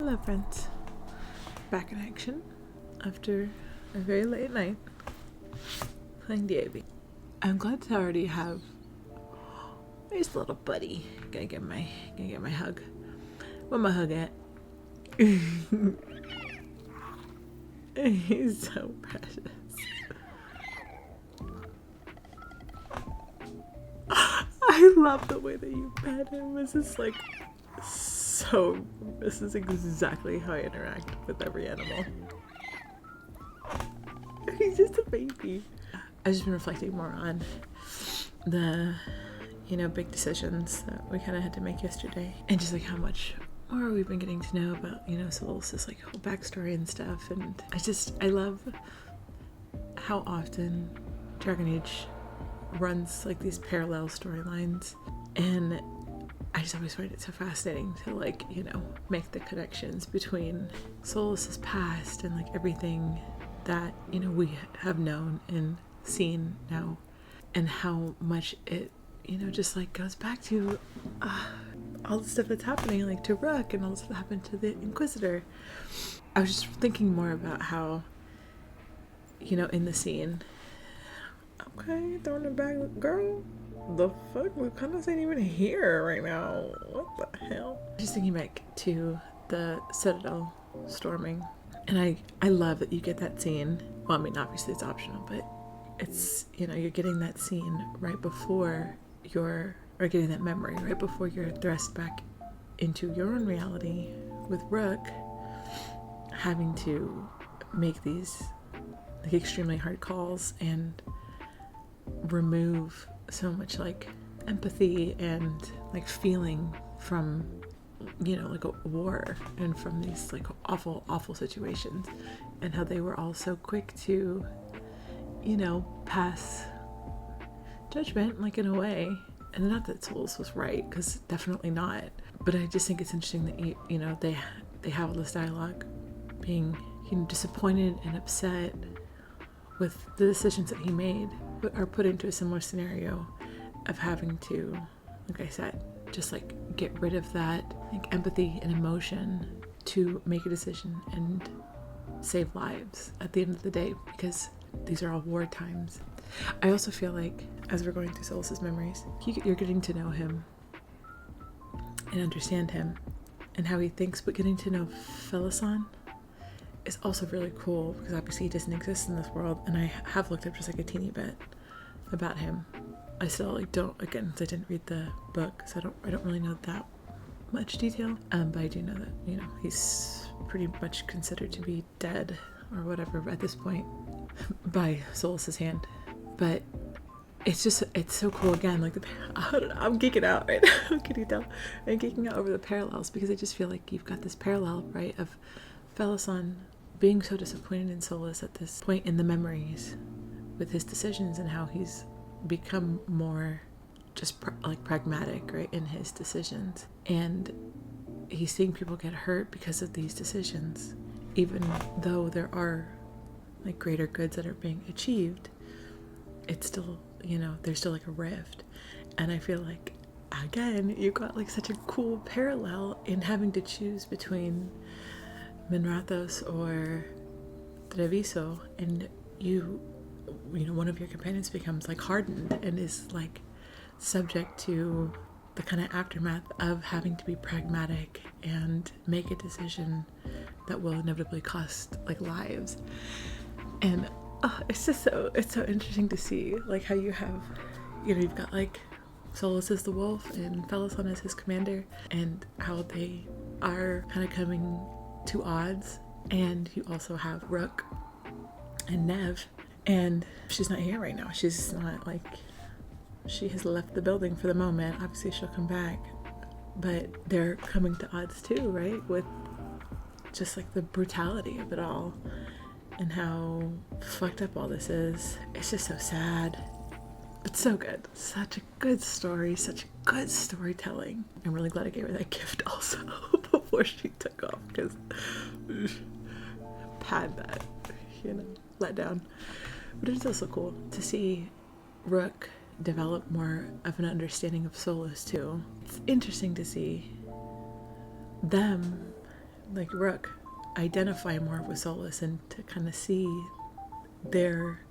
Hello friends, back in action after a very late night playing the AV. I'm glad to already have this little buddy. Gotta get my hug. Where my hug at? He's so precious. I love the way that you pet him. This is exactly how I interact with every animal. He's just a baby. I've just been reflecting more on the, big decisions that we kind of had to make yesterday. And just how much more we've been getting to know about, Solis's whole backstory and stuff. And I love how often Dragon Age runs these parallel storylines, and I just always find it so fascinating to make the connections between Solis's past and everything that we have known and seen now, and how much it just goes back to all the stuff that's happening to Rook and all the stuff that happened to the Inquisitor. I was just thinking more about how in the scene. Okay, throwing it back, girl. The fuck? We kind of ain't even here right now. What the hell? Just thinking back to the Citadel storming, and I love that you get that scene. Well, I mean, obviously it's optional, but it's you're getting that scene right before getting that memory right before you're thrust back into your own reality with Rook having to make these extremely hard calls and remove so much empathy and feeling from a war and from these awful situations, and how they were all so quick to pass judgment in a way. And not that Solis was right, because definitely not, but I just think it's interesting that they have all this dialogue being disappointed and upset with the decisions that he made, but are put into a similar scenario of having to, like I said, just get rid of that empathy and emotion to make a decision and save lives at the end of the day, because these are all war times. I also feel as we're going through Solis's memories, you're getting to know him and understand him and how he thinks, but getting to know Felisan is also really cool, because obviously he doesn't exist in this world, and I have looked up just a teeny bit about him. I still don't, again, I didn't read the book, so I don't really know that much detail, but I do know that he's pretty much considered to be dead or whatever at this point by Solis's hand. But it's so cool again, I'm geeking out right now. Can you tell? I'm geeking out over the parallels, because I just feel you've got this parallel, right, of Felisan being so disappointed in Solis at this point in the memories with his decisions, and how he's become more just pragmatic, right, in his decisions, and he's seeing people get hurt because of these decisions, even though there are greater goods that are being achieved. It's still there's still a rift, and I feel again you've got such a cool parallel in having to choose between Minrathos or Treviso, and one of your companions becomes hardened and is subject to the kind of aftermath of having to be pragmatic and make a decision that will inevitably cost lives. And it's so interesting to see how you have you've got Solis as the wolf and Felisan as his commander, and how they are kind of coming to odds. And you also have Rook and Nev, and she's not here right now. She's not she has left the building for the moment. Obviously she'll come back, but they're coming to odds too, right, with just the brutality of it all and how fucked up all this is. It's just so sad, but so good. Such a good story, such good storytelling. I'm really glad I gave her that gift also before she took off, because had that let down. But it's also cool to see Rook develop more of an understanding of Solis too. It's interesting to see them like Rook, identify more with Solus and to kind of see their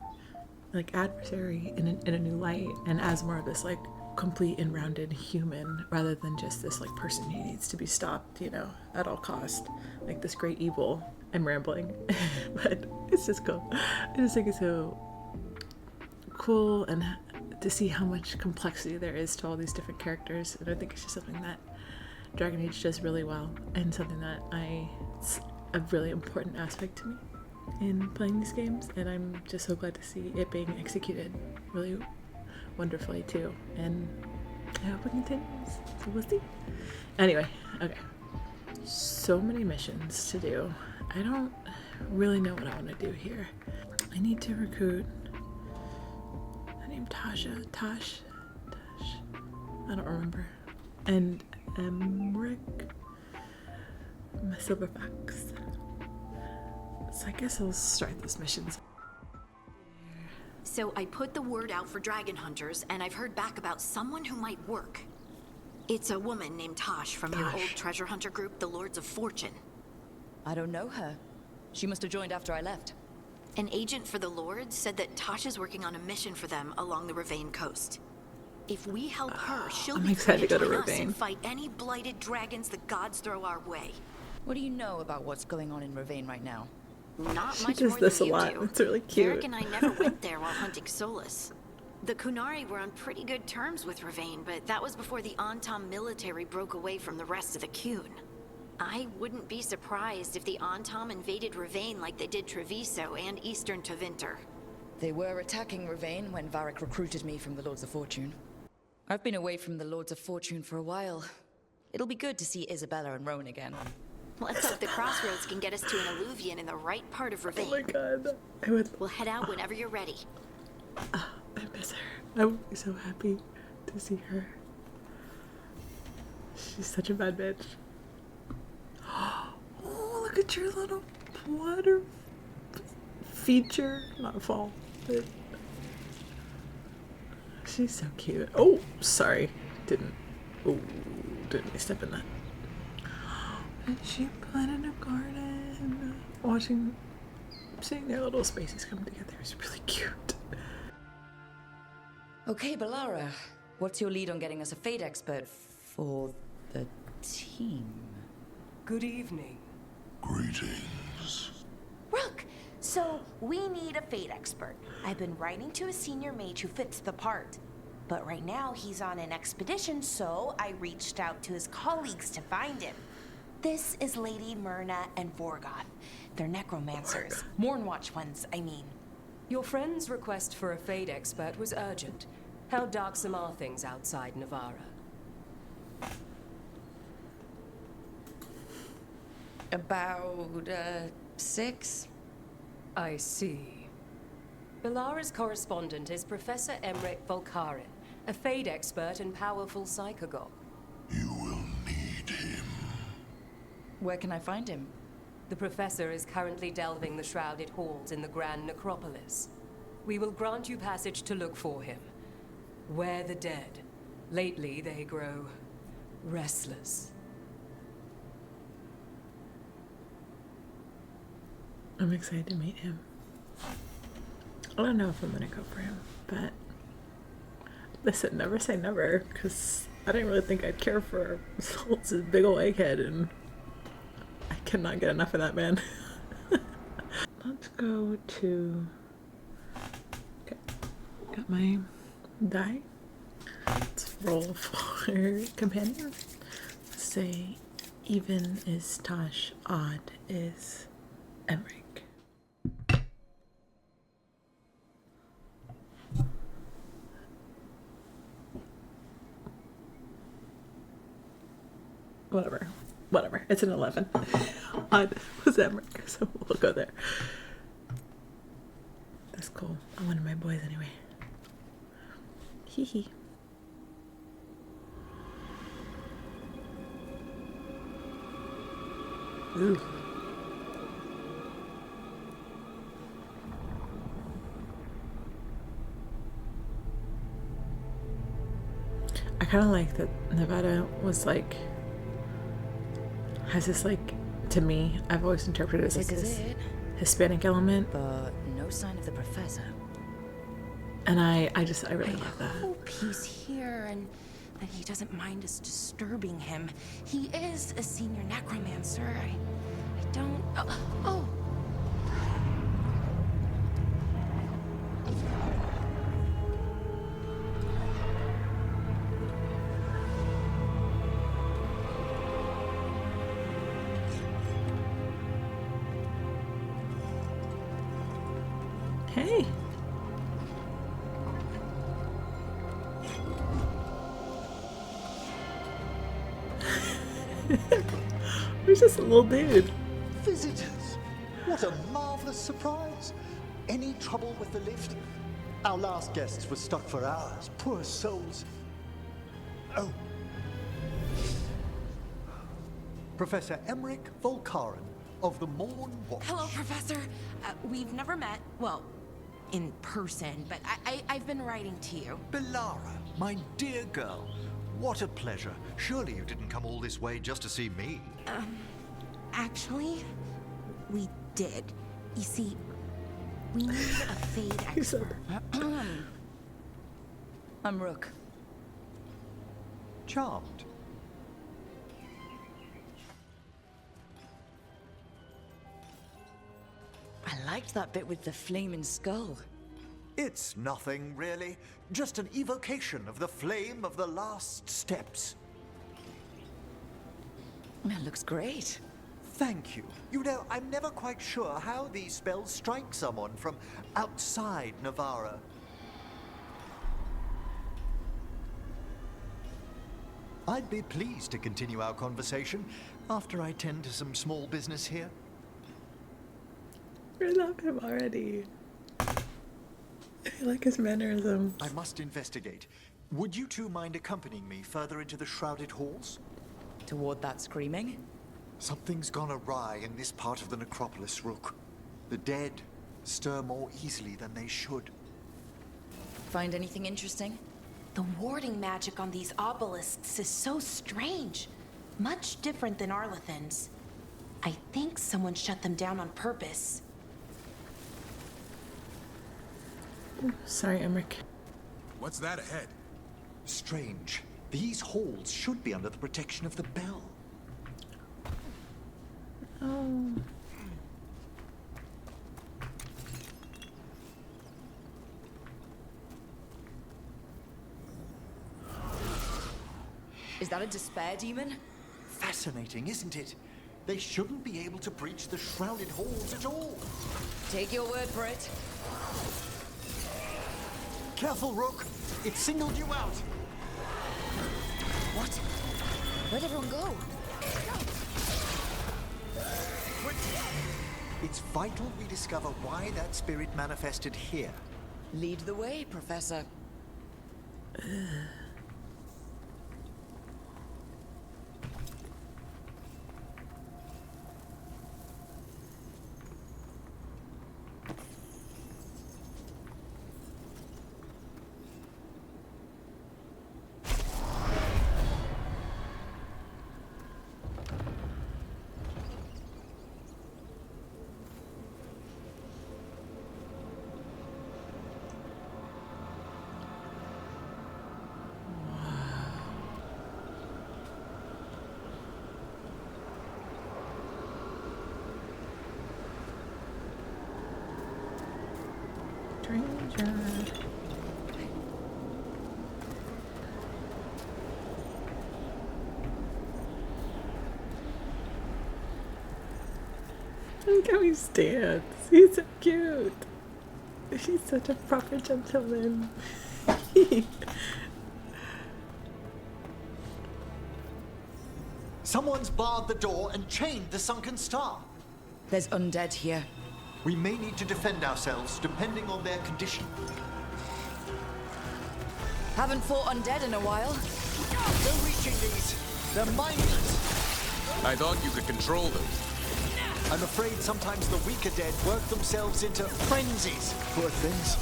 like adversary in a new light, and as more of this like complete and rounded human rather than just this like person who needs to be stopped, you know, at all cost, like this great evil. I'm rambling, but it's just cool. I just think it's so cool, and to see how much complexity there is to all these different characters. And I think it's just something that Dragon Age does really well, and something that it's a really important aspect to me in playing these games, and I'm just so glad to see it being executed really wonderfully too, and I hope it continues, so we'll see. Anyway, okay, so many missions to do. I don't really know what I want to do here. I need to recruit her name Tosh, I don't remember, and Emmerich, my silver fox. So I guess I'll start those missions. So I put the word out for dragon hunters, and I've heard back about someone who might work. It's a woman named Tosh from your old treasure hunter group, the Lords of Fortune. I don't know her. She must have joined after I left. An agent for the Lords said that Tosh is working on a mission for them along the Ravane coast. If we help her, she'll be free to join us and fight any blighted dragons the gods throw our way. What do you know about what's going on in Ravane right now? Not much more than you do. It's really cute. Eric and I never went there while hunting Solus. The Kunari were on pretty good terms with Ravane, but that was before the Antam military broke away from the rest of the Qun. I wouldn't be surprised if the Antam invaded Ravane like they did Treviso and Eastern Tevinter. They were attacking Ravane when Varric recruited me from the Lords of Fortune. I've been away from the Lords of Fortune for a while. It'll be good to see Isabella and Rowan again. Let's hope the crossroads can get us to an alluvion in the right part of Ravane. Oh my god. We'll head out whenever you're ready. I miss her. I would be so happy to see her. She's such a bad bitch. Oh, look at your little water feature. Not fall, but she's so cute. Oh, sorry. Didn't we step in that? And she planted a garden. Seeing their little spaces come together is really cute. Okay, Balara. What's your lead on getting us a Fate expert for the team? Good evening. Greetings. Rook, so we need a Fate expert. I've been writing to a senior mage who fits the part. But right now he's on an expedition, so I reached out to his colleagues to find him. This is Lady Myrna and Veilguard. They're necromancers. Mournwatch ones, I mean. Your friend's request for a Fade expert was urgent. How darksome are things outside Navarra? About, 6? I see. Balara's correspondent is Professor Emmerich Volkarin, a Fade expert and powerful psychogog. You will need him. Where can I find him? The professor is currently delving the shrouded halls in the Grand Necropolis. We will grant you passage to look for him. Where the dead. Lately they grow restless. I'm excited to meet him. I don't know if I'm gonna go for him, but listen, never say never, because I didn't really think I'd care for Sol's big ol' egghead, and I cannot get enough of that man. Let's go to... Okay, got my die. Let's roll for companion. Let's say even is Tosh, odd is Emmerich. Whatever. It's an 11. Odd was Emmerich, so we'll go there. That's cool. I'm one of my boys anyway. Hee hee. Ooh. I kind of like that Nevada was like, has this like to me. I've always interpreted it as This like is this it. Hispanic element. But no sign of the professor. And I really love that. Hope he's here and that he doesn't mind us disturbing him. He is a senior necromancer. I don't. Oh. Hey. Who's this little dude? Visitors! What a marvelous surprise! Any trouble with the lift? Our last guests were stuck for hours. Poor souls. Oh. Professor Emmerich Volkaren of the Morn Watch. Hello, Professor. We've never met. Well, in person, but I've been writing to you. Belara, my dear girl. What a pleasure. Surely you didn't come all this way just to see me. Actually, we did. You see, we need a fade He's so- expert. I'm Rook. Charmed. I liked that bit with the flaming skull. It's nothing, really. Just an evocation of the flame of the last steps. That looks great. Thank you. You know, I'm never quite sure how these spells strike someone from outside Navarra. I'd be pleased to continue our conversation after I tend to some small business here. I love him already. I like his mannerisms. I must investigate. Would you two mind accompanying me further into the shrouded halls? Toward that screaming? Something's gone awry in this part of the necropolis, Rook. The dead stir more easily than they should. Find anything interesting? The warding magic on these obelisks is so strange. Much different than Arlethan's. I think someone shut them down on purpose. Sorry, Emmerich. What's that ahead? Strange. These halls should be under the protection of the bell. Oh. Is that a despair demon? Fascinating, isn't it? They shouldn't be able to breach the shrouded halls at all. Take your word for it. Careful, Rook. It singled you out. What? Where'd everyone go? It's vital we discover why that spirit manifested here. Lead the way, Professor. Stranger. Look how he stands. He's so cute. He's such a proper gentleman. Someone's barred the door and chained the sunken star. There's undead here. We may need to defend ourselves, depending on their condition. Haven't fought undead in a while. No reaching these. They're mindless. I thought you could control them. I'm afraid sometimes the weaker dead work themselves into frenzies. Poor things.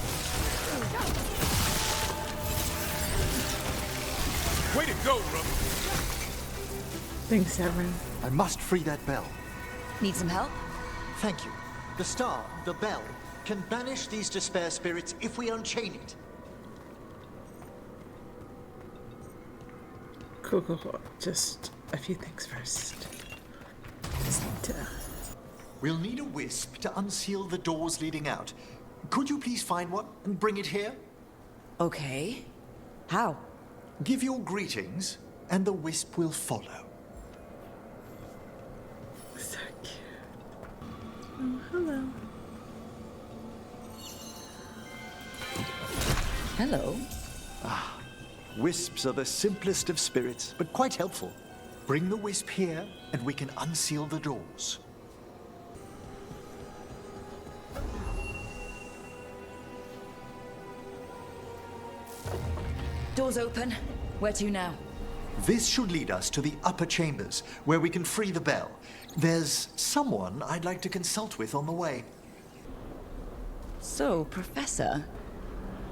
Way to go, Rook! Thanks, Severin. I must free that bell. Need some help? Thank you. The star, the bell, can banish these despair spirits if we unchain it. Cool, cool, cool. Just a few things first. Just need to... We'll need a wisp to unseal the doors leading out. Could you please find one and bring it here? Okay. How? Give your greetings, and the wisp will follow. So cute. Oh, hello. Hello. Wisps are the simplest of spirits, but quite helpful. Bring the wisp here, and we can unseal the doors. Doors open. Where to now? This should lead us to the upper chambers, where we can free the bell. There's someone I'd like to consult with on the way. So, Professor,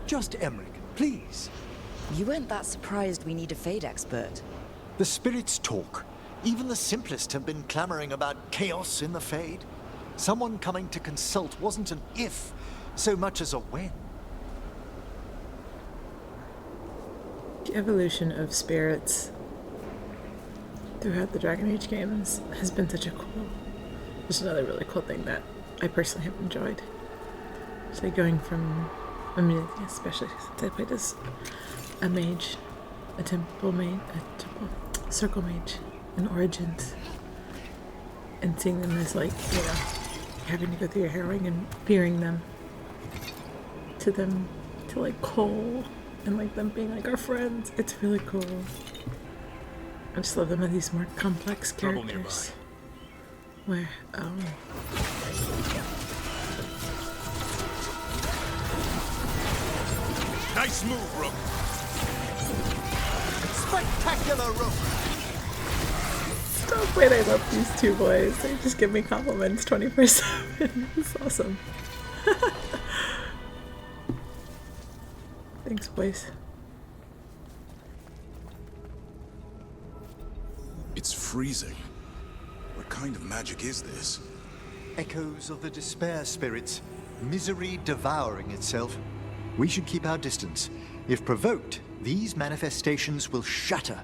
Just Emmerich, please. you weren't that surprised we need a Fade expert. The spirits talk. Even the simplest have been clamoring about chaos in the Fade. Someone coming to consult wasn't an if, so much as a when. The evolution of spirits throughout the Dragon Age games has been such a cool, just another really cool thing that I personally have enjoyed. It's like going from, I mean, especially since I played as a mage, a circle mage in Origins, and seeing them as like, you know, having to go through your harrowing and fearing them, to them, to like Cole, and like them being like our friends. It's really cool. I just love them as these more complex characters. Where, oh. Nice move, Rook. Spectacular rook! Stop, wait, I love these two boys. They just give me compliments 24/7. It's awesome. Thanks, boys. It's freezing. What kind of magic is this? Echoes of the despair spirits, misery devouring itself. We should keep our distance. If provoked, these manifestations will shatter.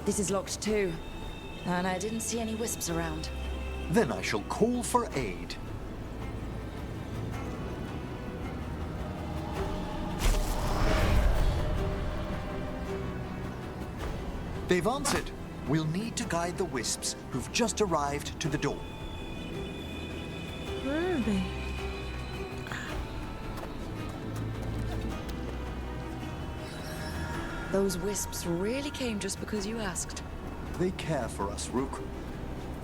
This is locked too. And I didn't see any wisps around. Then I shall call for aid. They've answered. We'll need to guide the wisps who've just arrived to the door. Where are they? Those wisps really came just because you asked. They care for us, Rook.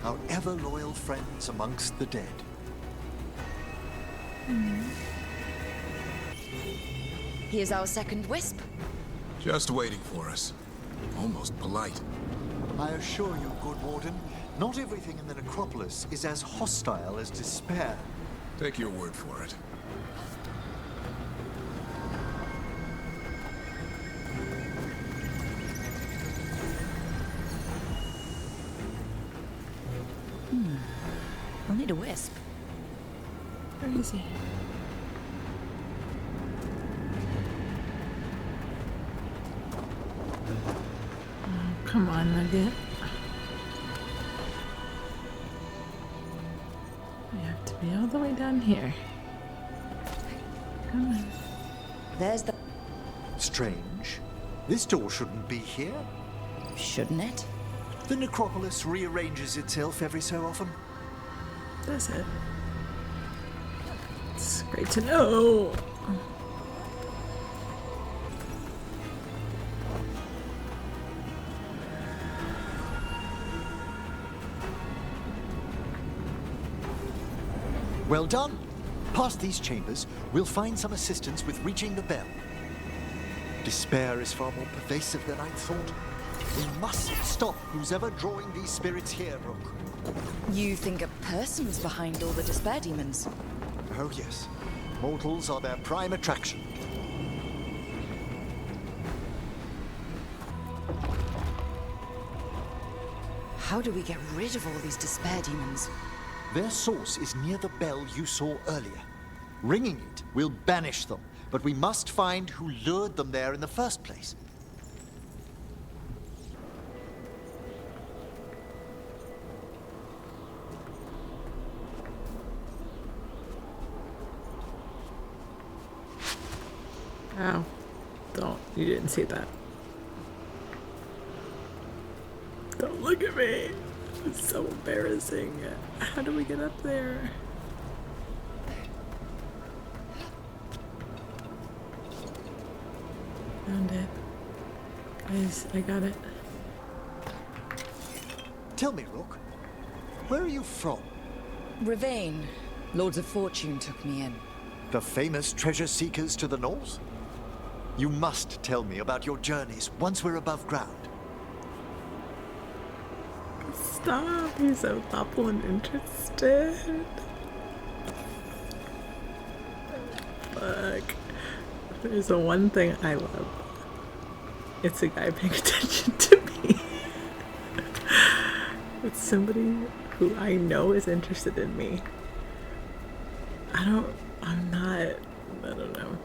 Our ever-loyal friends amongst the dead. Here's our second wisp. Just waiting for us. Almost polite. I assure you, good Warden, not everything in the necropolis is as hostile as despair. Take your word for it. I'll need a wisp. Where is he? Oh, come on, Nugget. We have to be all the way down here. Come on. There's the... Strange. This door shouldn't be here. Shouldn't it? The necropolis rearranges itself every so often. That's it. It's great to know. Well done. Past these chambers, we'll find some assistance with reaching the bell. Despair is far more pervasive than I'd thought. We must stop who's ever drawing these spirits here, Rook. You think a person's behind all the despair demons? Oh yes. Mortals are their prime attraction. How do we get rid of all these despair demons? Their source is near the bell you saw earlier. Ringing it will banish them, but we must find who lured them there in the first place. Ow. Don't. You didn't see that. Don't look at me. It's so embarrassing. How do we get up there? Found it. Guys, I got it. Tell me, Rook, where are you from? Ravain. Lords of Fortune took me in. The famous treasure seekers to the north? You must tell me about your journeys once we're above ground. Stop. You're so thoughtful and interested. Fuck. There's the one thing I love. It's a guy paying attention to me. It's somebody who I know is interested in me. I don't know.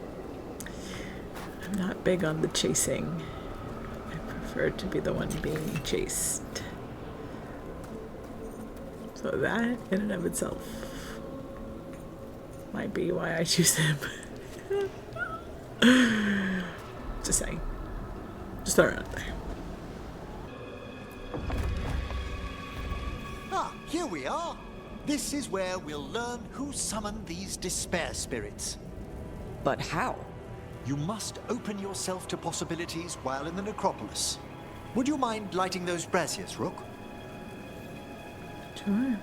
I'm not big on the chasing. I prefer to be the one being chased. So that, in and of itself, might be why I choose him. Just saying. Just throw it out there. Ah, here we are. This is where we'll learn who summoned these despair spirits. But how? You must open yourself to possibilities while in the necropolis. Would you mind lighting those braziers, Rook? Sure.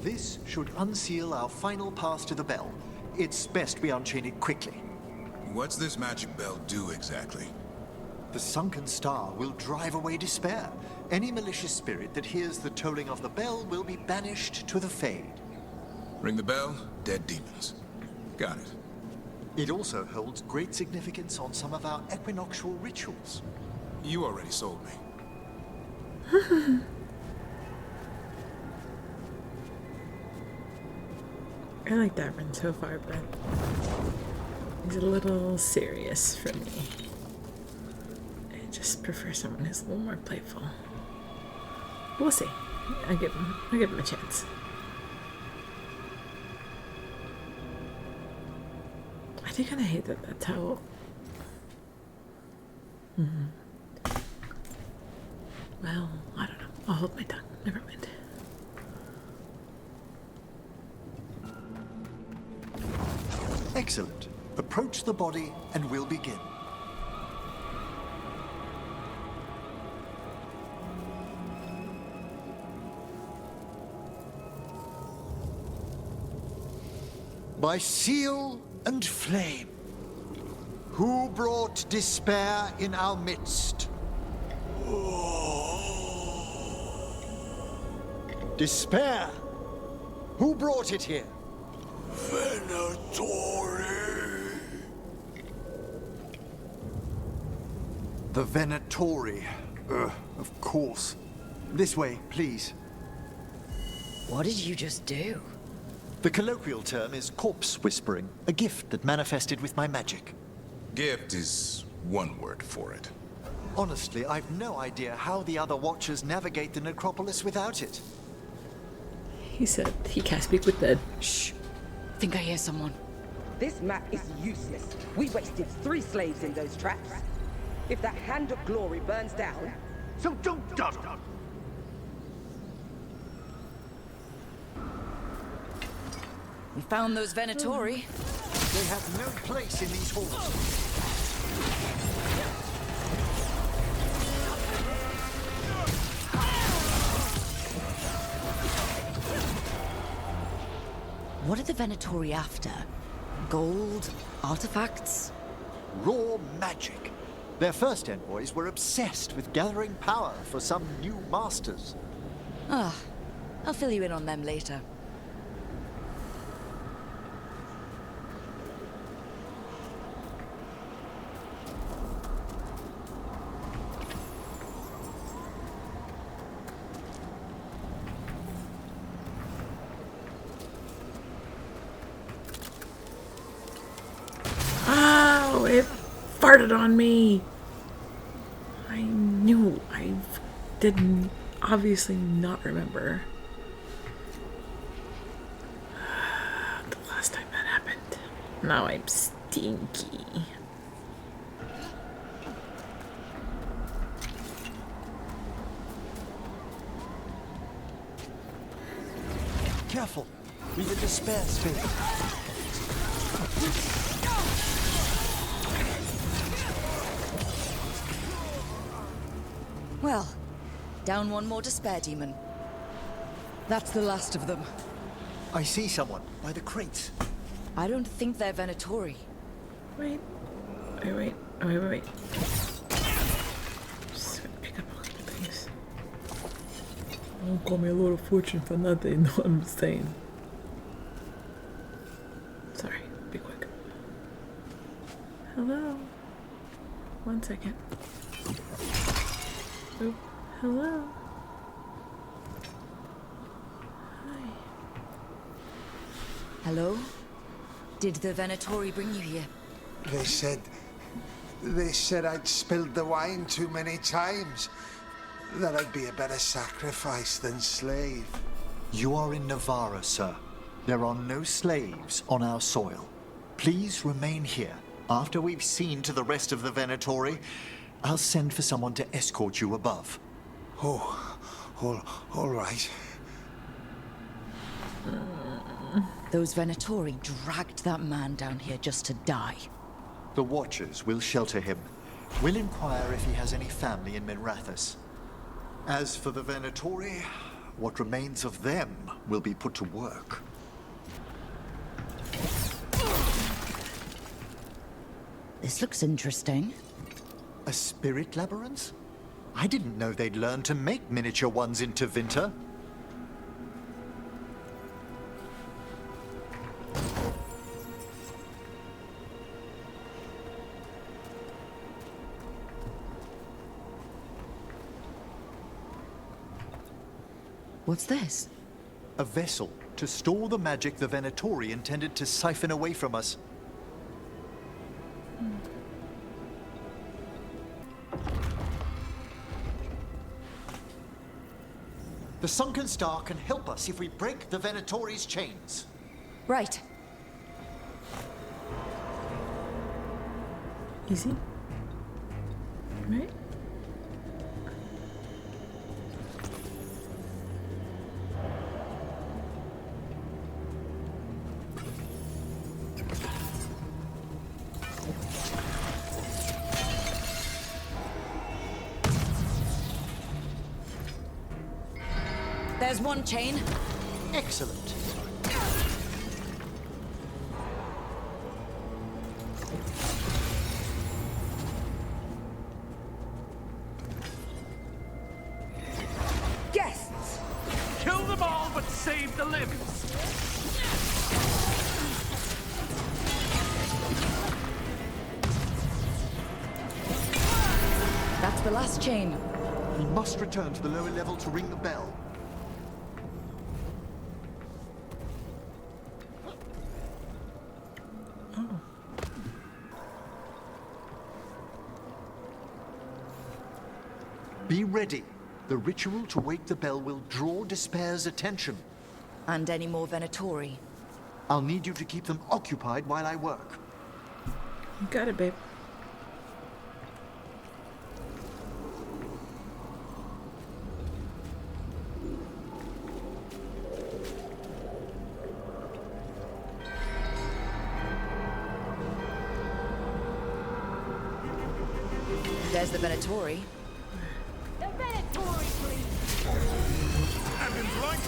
This should unseal our final path to the bell. It's best we unchain it quickly. What's this magic bell do exactly? The sunken star will drive away despair. Any malicious spirit that hears the tolling of the bell will be banished to the Fade. Ring the bell, dead demons. Got it. It also holds great significance on some of our equinoctial rituals. You already sold me. I like that run so far, but he's a little serious for me. I just prefer someone who's a little more playful. We'll see. I'll give him a chance. I do kind of hate that that's how. Well, I don't know. I'll hold my tongue. Never mind. Excellent. Approach the body and we'll begin. By seal and flame, who brought despair in our midst? Despair! Who brought it here? Venatori. The Venatori. Of course. This way, please. What did you just do? The colloquial term is corpse whispering, a gift that manifested with my magic. Gift is one word for it. Honestly, I've no idea how the other Watchers navigate the necropolis without it. He said he can't speak with dead. Shh. Think I hear someone. This map is useless. We wasted 3 slaves in those traps. If that Hand of Glory burns down, So don't dawdle! We found those Venatori. They have no place in these halls. What are the Venatori after? Gold? Artifacts? Raw magic. Their first envoys were obsessed with gathering power for some new masters. Ah, I'll fill you in on them later. farted on me. I knew. I didn't obviously not remember the last time that happened. Now I'm stinky. Careful. We've a despair sphere. Well, down one more despair demon. That's the last of them. I see someone by the crates. I don't think they're Venatori. Wait. Just gonna pick up a couple things. Don't call me a Lord of Fortune for nothing, you know what I'm saying. Sorry, be quick. Hello. 1 second. Oh, hello. Hi. Hello? Did the Venatori bring you here? They said I'd spilled the wine too many times. That I'd be a better sacrifice than slave. You are in Navarra, sir. There are no slaves on our soil. Please remain here. After we've seen to the rest of the Venatori, I'll send for someone to escort you above. Oh, all right. Those Venatori dragged that man down here just to die. The Watchers will shelter him. We'll inquire if he has any family in Minrathous. As for the Venatori, what remains of them will be put to work. This looks interesting. A spirit labyrinth? I didn't know they'd learn to make miniature ones in Tevinter. What's this? A vessel to store the magic the Venatori intended to siphon away from us. The sunken star can help us if we break the Venatori's chains. Right. Easy. Right? There's one chain. Excellent. Guests! Kill them all, but save the limbs! That's the last chain. We must return to the lower level to ring the bell. Be ready. The ritual to wake the bell will draw Despair's attention. And any more Venatori. I'll need you to keep them occupied while I work. You got it, babe. There's the Venatori. The Venatori, please! Have him right!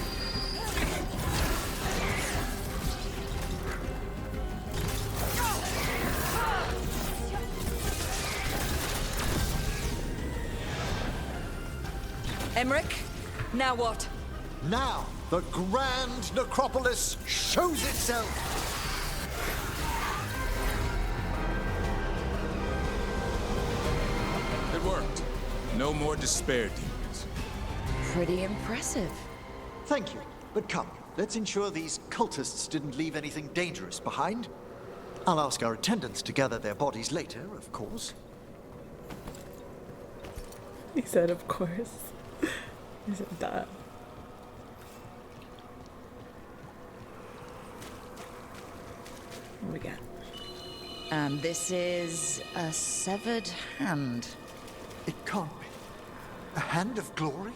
Emmerich, now what? Now, the grand necropolis shows itself! It worked. No more despair demons. Pretty impressive. Thank you, but come, let's ensure these cultists didn't leave anything dangerous behind. I'll ask our attendants to gather their bodies later, of course. He said, of course. He said that. What we got? And this is a severed hand. It can't be. A hand of glory?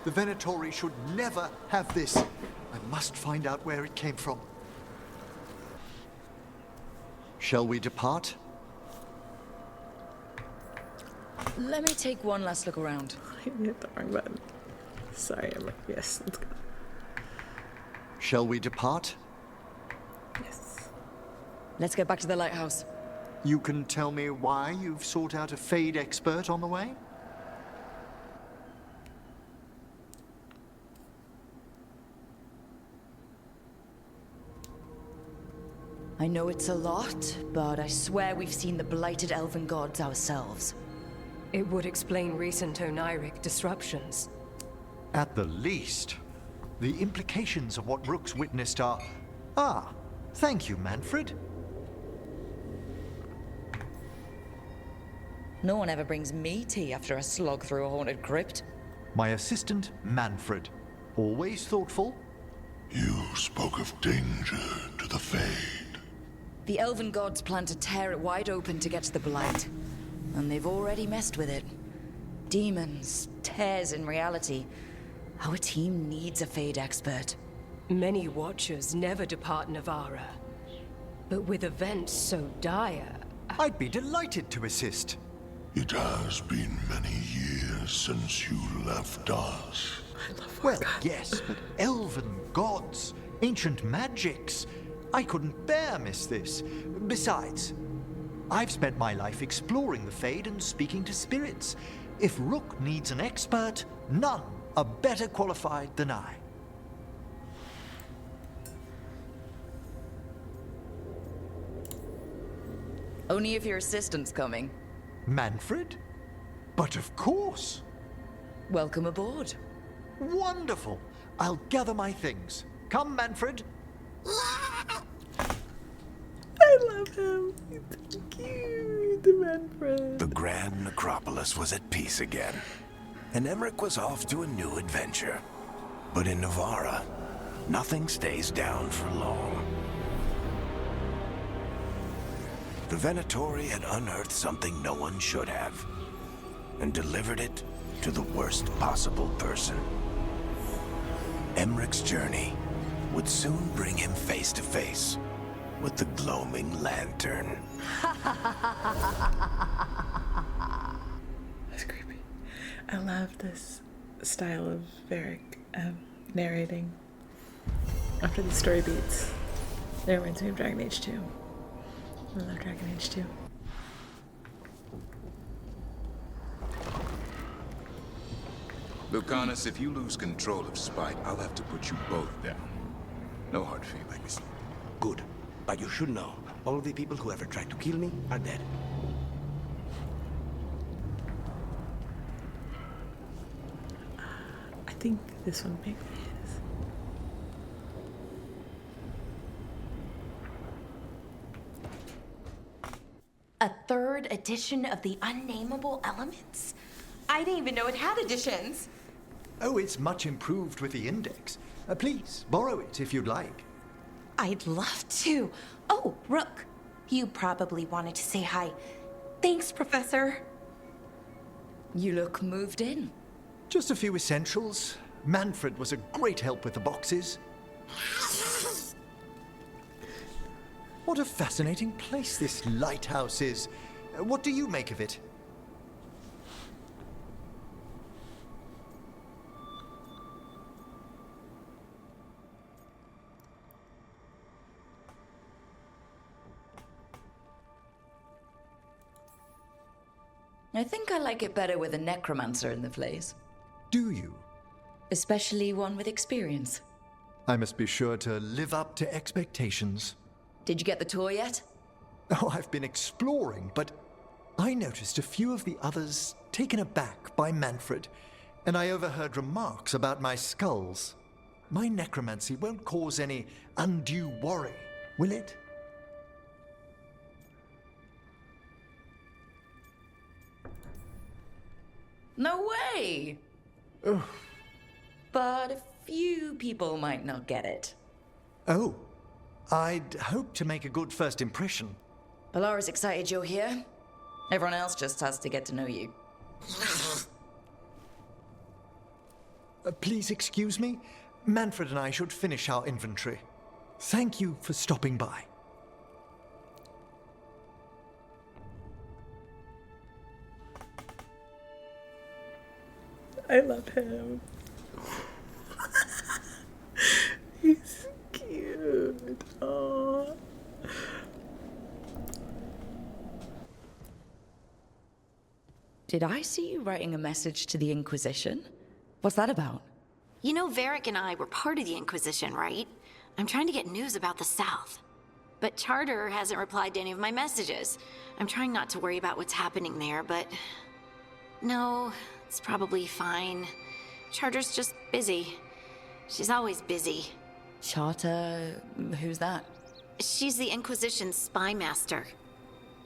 The Venatori should never have this. I must find out where it came from. Shall we depart? Let me take one last look around. I hit the wrong button. Sorry, I'm like, yes, let's go. Shall we depart? Yes. Let's get back to the lighthouse. You can tell me why you've sought out a Fade expert on the way? I know it's a lot, but I swear we've seen the blighted elven gods ourselves. It would explain recent oniric disruptions. At the least. The implications of what Rook's witnessed are... Ah, thank you, Manfred. No one ever brings me tea after a slog through a haunted crypt. My assistant, Manfred. Always thoughtful. You spoke of danger to the Fade. The elven gods plan to tear it wide open to get to the blight. And they've already messed with it. Demons, tears in reality. Our team needs a Fade expert. Many Watchers never depart Navarra. But with events so dire... I'd be delighted to assist. It has been many years since you left us. Well, yes, but elven gods, ancient magics. I couldn't bear miss this. Besides, I've spent my life exploring the Fade and speaking to spirits. If Rook needs an expert, none are better qualified than I. Only if your assistant's coming. Manfred? But of course. Welcome aboard. Wonderful. I'll gather my things. Come, Manfred. I love him. He's so cute, the Manfred. The Grand Necropolis was at peace again, and Emmerich was off to a new adventure. But in Navarra, nothing stays down for long. The Venatori had unearthed something no one should have, and delivered it to the worst possible person. Emmerich's journey would soon bring him face to face with the gloaming lantern. That's creepy. I love this style of Varric narrating. After the story beats, it reminds me of Dragon Age 2. I love Dragon Age 2. Lucanus, if you lose control of Spite, I'll have to put you both down. No hard feelings. Good. But you should know, all the people who ever tried to kill me are dead. I think this one makes sense. A third edition of the Unnameable Elements? I didn't even know it had editions. Oh, it's much improved with the index. Please, borrow it if you'd like. I'd love to. Oh, Rook, you probably wanted to say hi. Thanks, Professor. You look moved in. Just a few essentials. Manfred was a great help with the boxes. What a fascinating place this lighthouse is. What do you make of it? I think I like it better with a necromancer in the place. Do you? Especially one with experience. I must be sure to live up to expectations. Did you get the tour yet? Oh, I've been exploring, but I noticed a few of the others taken aback by Manfred, and I overheard remarks about my skulls. My necromancy won't cause any undue worry, will it? No way! But a few people might not get it. Oh, I'd hope to make a good first impression. Balara's excited you're here. Everyone else just has to get to know you. Please excuse me. Manfred and I should finish our inventory. Thank you for stopping by. I love him. He's cute. Oh. Did I see you writing a message to the Inquisition? What's that about? You know, Varric and I were part of the Inquisition, right? I'm trying to get news about the South. But Charter hasn't replied to any of my messages. I'm trying not to worry about what's happening there, but... No, it's probably fine. Charter's just busy. She's always busy. Charter... who's that? She's the Inquisition's spy master.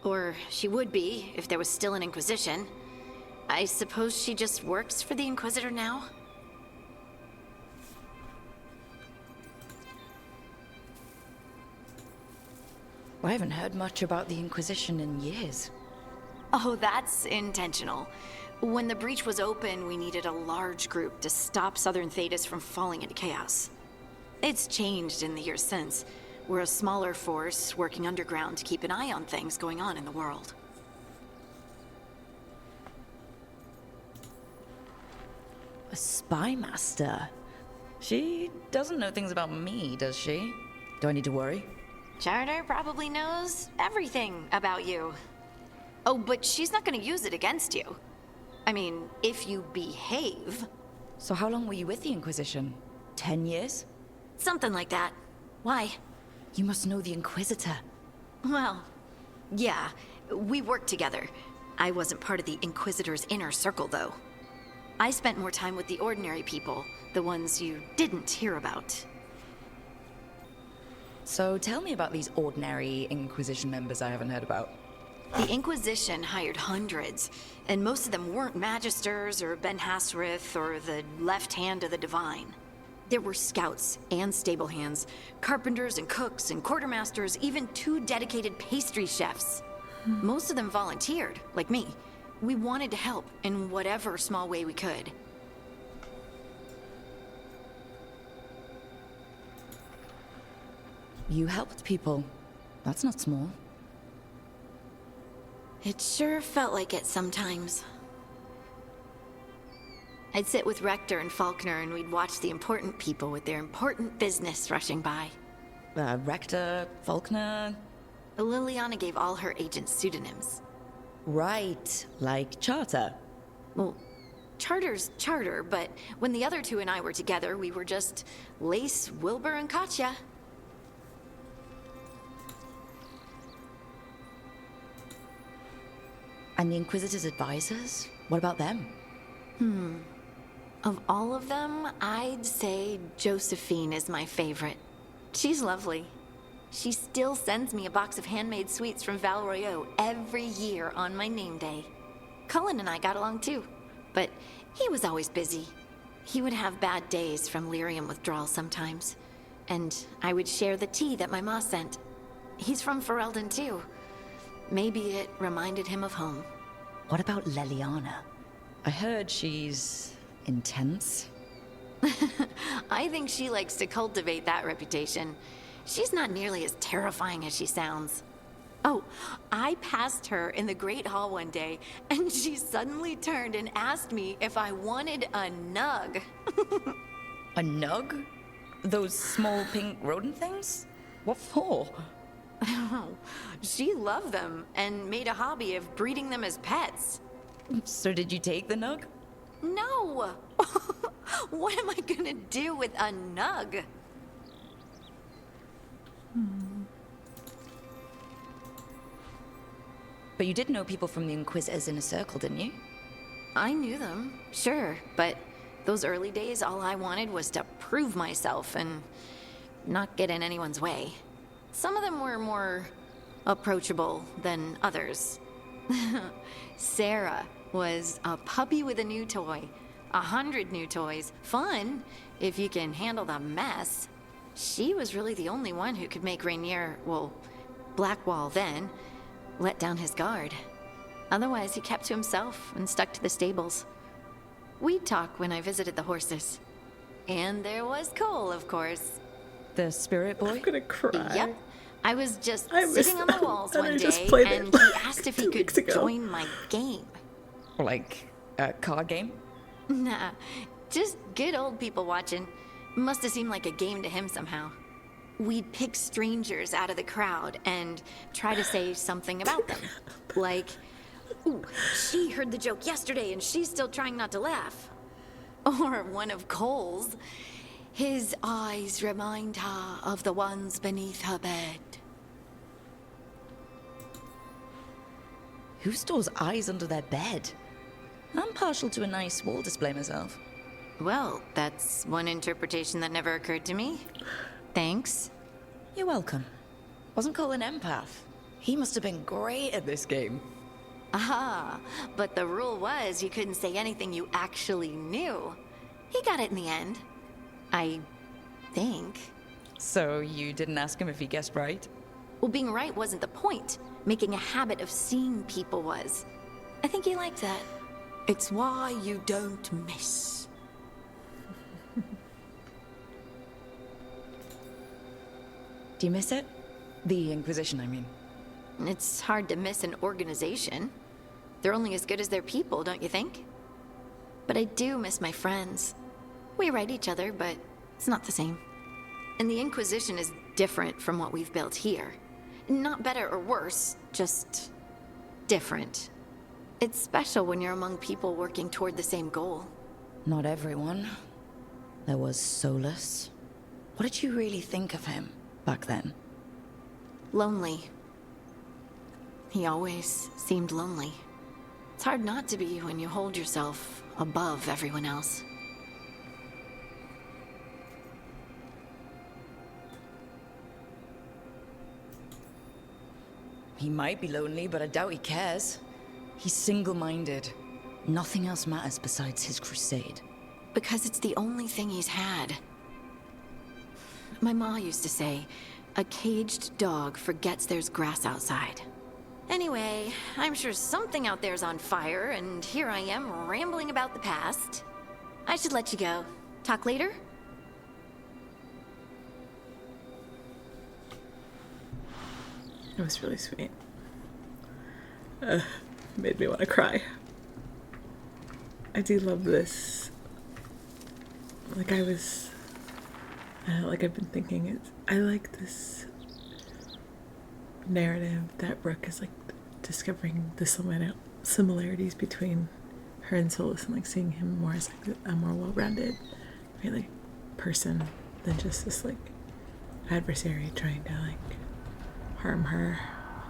Or she would be, if there was still an Inquisition. I suppose she just works for the Inquisitor now? I haven't heard much about the Inquisition in years. Oh, that's intentional. When the breach was open, we needed a large group to stop Southern Thedas from falling into chaos. It's changed in the years since. We're a smaller force working underground to keep an eye on things going on in the world. A spy master? She doesn't know things about me, does she? Do I need to worry? Charter probably knows everything about you. Oh, but she's not gonna use it against you. I mean, if you behave. So how long were you with the Inquisition? 10 years? Something like that. Why? You must know the Inquisitor. Well, yeah, we worked together. I wasn't part of the Inquisitor's inner circle, though. I spent more time with the ordinary people, the ones you didn't hear about. So tell me about these ordinary Inquisition members I haven't heard about. The Inquisition hired hundreds, and most of them weren't Magisters or Ben Hasrith or the left hand of the Divine. There were scouts and stable hands, carpenters and cooks and quartermasters, even 2 dedicated pastry chefs. Most of them volunteered, like me. We wanted to help in whatever small way we could. You helped people. That's not small. It sure felt like it sometimes. I'd sit with Rector and Faulkner and we'd watch the important people with their important business rushing by. Rector, Faulkner... Liliana gave all her agents pseudonyms. Right, like Charter. Well, Charter's Charter, but when the other 2 and I were together, we were just Lace, Wilbur, and Katya. And the Inquisitor's advisors? What about them? Of all of them, I'd say Josephine is my favorite. She's lovely. She still sends me a box of handmade sweets from Val Royeaux every year on my name day. Cullen and I got along too, but he was always busy. He would have bad days from lyrium withdrawal sometimes, and I would share the tea that my ma sent. He's from Ferelden too. Maybe it reminded him of home. What about Leliana? I heard she's... intense. I think she likes to cultivate that reputation. She's not nearly as terrifying as she sounds. Oh, I passed her in the Great Hall one day, and she suddenly turned and asked me if I wanted a nug. A nug? Those small pink rodent things? What for? She loved them and made a hobby of breeding them as pets. So did you take the nug? No! What am I gonna do with a nug? But you did know people from the Inquisitors Inner Circle, didn't you? I knew them, sure, but those early days, all I wanted was to prove myself and not get in anyone's way. Some of them were more approachable than others. Sarah, was a puppy with a new toy. 100 new toys. Fun, if you can handle the mess. She was really the only one who could make Rainier, well, Blackwall then, let down his guard. Otherwise, he kept to himself and stuck to the stables. We'd talk when I visited the horses. And there was Cole, of course. The spirit boy? I'm gonna cry. Yep. I was just I missed sitting on the them, walls and one I just day, played and it he asked if he 2 could weeks ago. join my game. Like a card game? Nah, just good old people watching. Must have seemed like a game to him somehow. We'd pick strangers out of the crowd and try to say something about them. Like, ooh, she heard the joke yesterday and she's still trying not to laugh. Or one of Cole's. His eyes remind her of the ones beneath her bed. Who stores eyes under their bed? I'm partial to a nice wall display myself. Well, that's one interpretation that never occurred to me. Thanks. You're welcome. Wasn't Cole an empath? He must have been great at this game. Aha, but the rule was you couldn't say anything you actually knew. He got it in the end. I think. So you didn't ask him if he guessed right? Well, being right wasn't the point. Making a habit of seeing people was. I think he liked that. It's why you don't miss. Do you miss it? The Inquisition, I mean. It's hard to miss an organization. They're only as good as their people, don't you think? But I do miss my friends. We write each other, but it's not the same. And the Inquisition is different from what we've built here. Not better or worse, just different. It's special when you're among people working toward the same goal. Not everyone. There was Solus. What did you really think of him back then? Lonely. He always seemed lonely. It's hard not to be when you hold yourself above everyone else. He might be lonely, but I doubt he cares. He's single-minded. Nothing else matters besides his crusade. Because it's the only thing he's had. My ma used to say, a caged dog forgets there's grass outside. Anyway, I'm sure something out there's on fire, and here I am rambling about the past. I should let you go. Talk later? It was really sweet. Made me want to cry. I do love this. Like I've been thinking, I like this narrative that Brooke is like discovering the similarities between her and Solus, and like seeing him more as like a more well-rounded, really person than just this like adversary trying to like harm her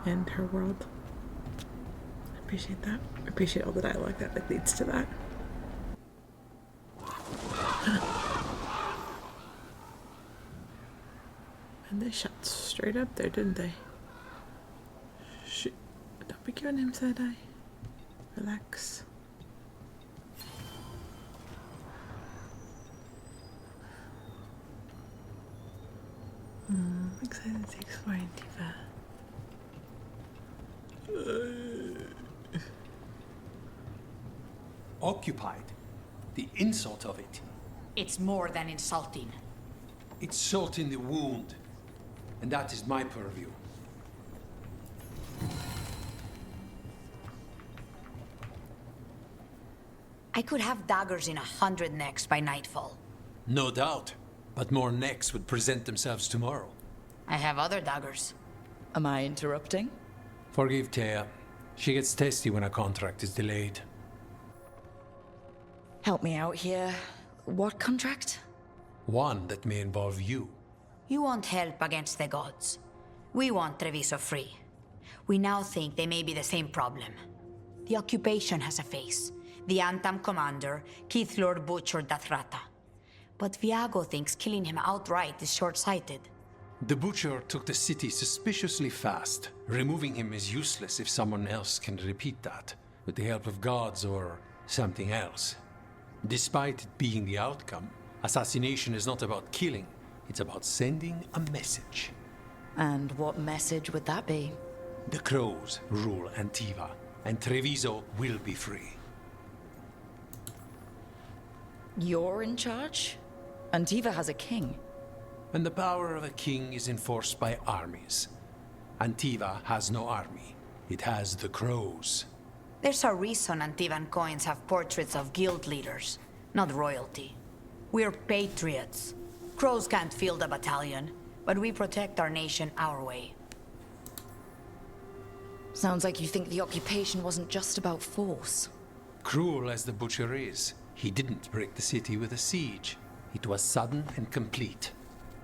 and her world. I appreciate that. I appreciate all the dialogue that like leads to that. And they shot straight up there, didn't they? Shoot. Don't be giving him side eye. Relax. Excited to explore Antifa. Occupied. The insult of it. It's more than insulting. It's salt in the wound. And that is my purview. I could have daggers in 100 necks by nightfall. No doubt. But more necks would present themselves tomorrow. I have other daggers. Am I interrupting? Forgive Thea. She gets testy when a contract is delayed. Help me out here. What contract? One that may involve you. You want help against the gods. We want Treviso free. We now think they may be the same problem. The occupation has a face. The Antam commander, Keith Lord butchered Dathrata. But Viago thinks killing him outright is short-sighted. The Butcher took the city suspiciously fast. Removing him is useless if someone else can repeat that. with the help of gods or something else. Despite it being the outcome, assassination is not about killing, it's about sending a message. And what message would that be? The crows rule Antiva, and Treviso will be free. You're in charge? Antiva has a king. And the power of a king is enforced by armies. Antiva has no army. It has the crows. There's a reason Antivan coins have portraits of guild leaders, not royalty. We're patriots. Crows can't field a battalion, but we protect our nation our way. Sounds like you think the occupation wasn't just about force. Cruel as the butcher is, he didn't break the city with a siege. It was sudden and complete.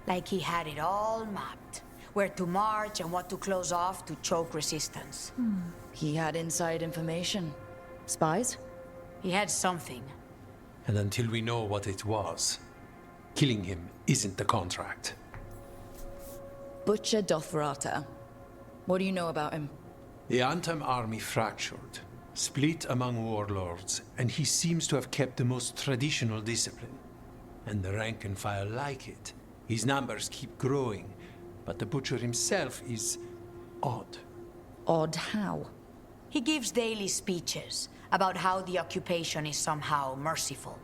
Like he had it all mapped. Where to march and what to close off to choke resistance. He had inside information. Spies? He had something. And until we know what it was, killing him isn't the contract. Butcher Dothrata. What do you know about him? The Antam army fractured, split among warlords, and he seems to have kept the most traditional discipline. And the rank and file like it. His numbers keep growing, but the butcher himself is odd. Odd how? He gives daily speeches about how the occupation is somehow merciful.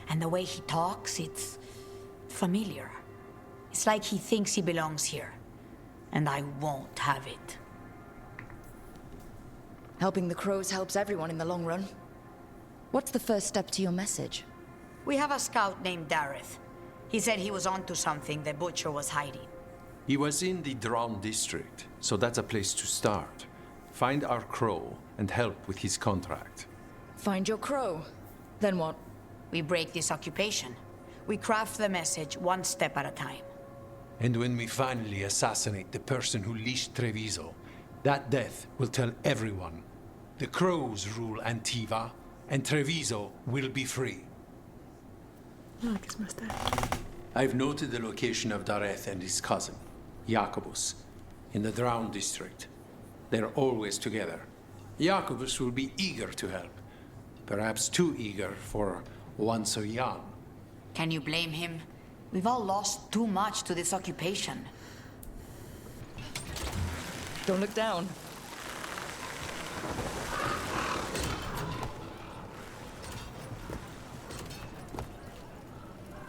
And the way he talks, it's familiar. It's like he thinks he belongs here. And I won't have it. Helping the crows helps everyone in the long run. What's the first step to your message? We have a scout named Dareth. He said he was onto something the butcher was hiding. He was in the Drown district, so that's a place to start. Find our crow and help with his contract. Find your crow. Then what? We break this occupation. We craft the message one step at a time. And when we finally assassinate the person who leashed Treviso, that death will tell everyone. The crows rule Antiva, and Treviso will be free. I like his mustache. I've noted the location of Dareth and his cousin, Jacobus, in the Drown district. They're always together. Jacobus will be eager to help. Perhaps too eager for one so young. Can you blame him? We've all lost too much to this occupation. Don't look down.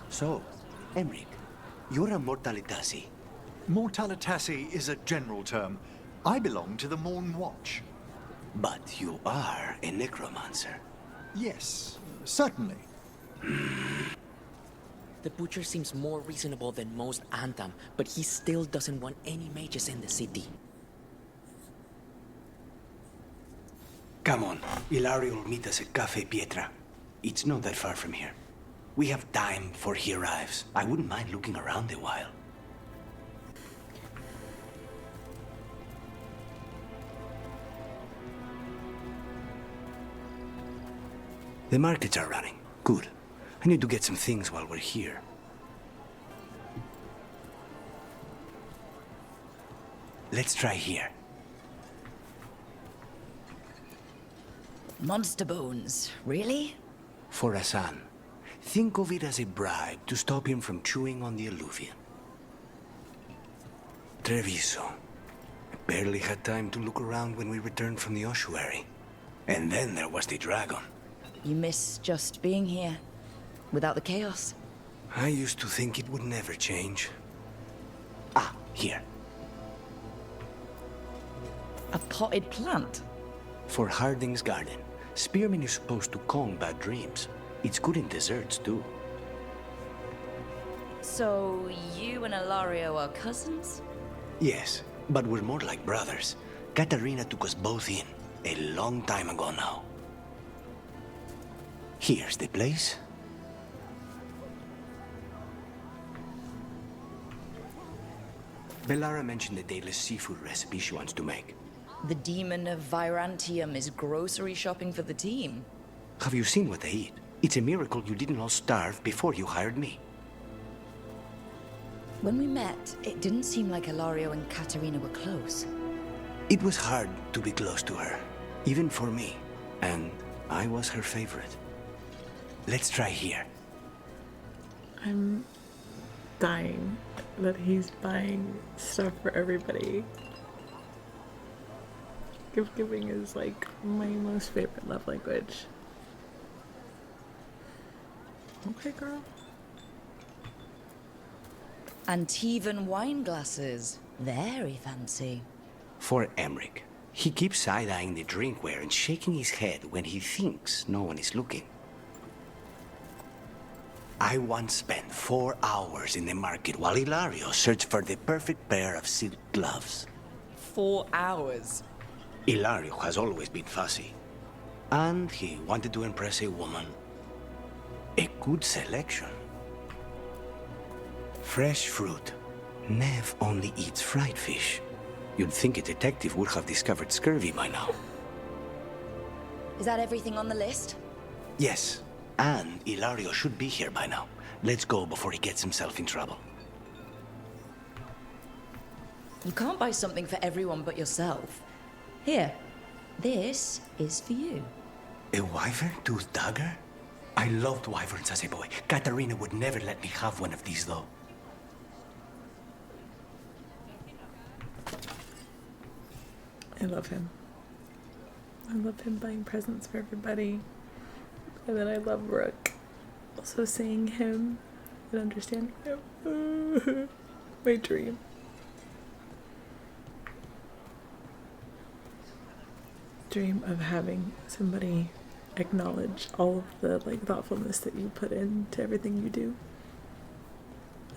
So, Emric, you're a Mortalitasi. Mortalitasi is a general term. I belong to the Morn Watch. But you are a necromancer. Yes, certainly. The butcher seems more reasonable than most Antam, but he still doesn't want any mages in the city. Come on, Ilario will meet us at Cafe Pietra. It's not that far from here. We have time before he arrives. I wouldn't mind looking around a while. The markets are running. Good. I need to get some things while we're here. Let's try here. Monster bones, really? For Hassan. Think of it as a bribe to stop him from chewing on the alluvian. Treviso. I barely had time to look around when we returned from the ossuary. And then there was the dragon. You miss just being here, without the chaos? I used to think it would never change. Ah, here. A potted plant? For Harding's garden. Spearmint is supposed to calm bad dreams. It's good in desserts, too. So, you and Ilario are cousins? Yes, but we're more like brothers. Katarina took us both in, a long time ago now. Here's the place. Bellara mentioned the daily seafood recipe she wants to make. The demon of Virantium is grocery shopping for the team. Have you seen what they eat? It's a miracle you didn't all starve before you hired me. When we met, it didn't seem like Ilario and Katarina were close. It was hard to be close to her, even for me. And I was her favorite. Let's try here. I'm dying that he's buying stuff for everybody. Gift giving is like my most favorite love language. Okay, girl. Antivan wine glasses. Very fancy. For Emmerich. He keeps side-eyeing the drinkware and shaking his head when he thinks no one is looking. I once spent 4 hours in the market while Ilario searched for the perfect pair of silk gloves. 4 hours? Ilario has always been fussy. And he wanted to impress a woman. A good selection. Fresh fruit. Nev only eats fried fish. You'd think a detective would have discovered scurvy by now. Is that everything on the list? Yes, and Ilario should be here by now. Let's go before he gets himself in trouble. You can't buy something for everyone but yourself. Here, this is for you. A wyvern-toothed dagger? I loved wyverns as a boy. Katarina would never let me have one of these, though. I love him. I love him buying presents for everybody. And then I love Rook also seeing him and understanding him. My dream. Dream of having somebody acknowledge all of the like thoughtfulness that you put into everything you do.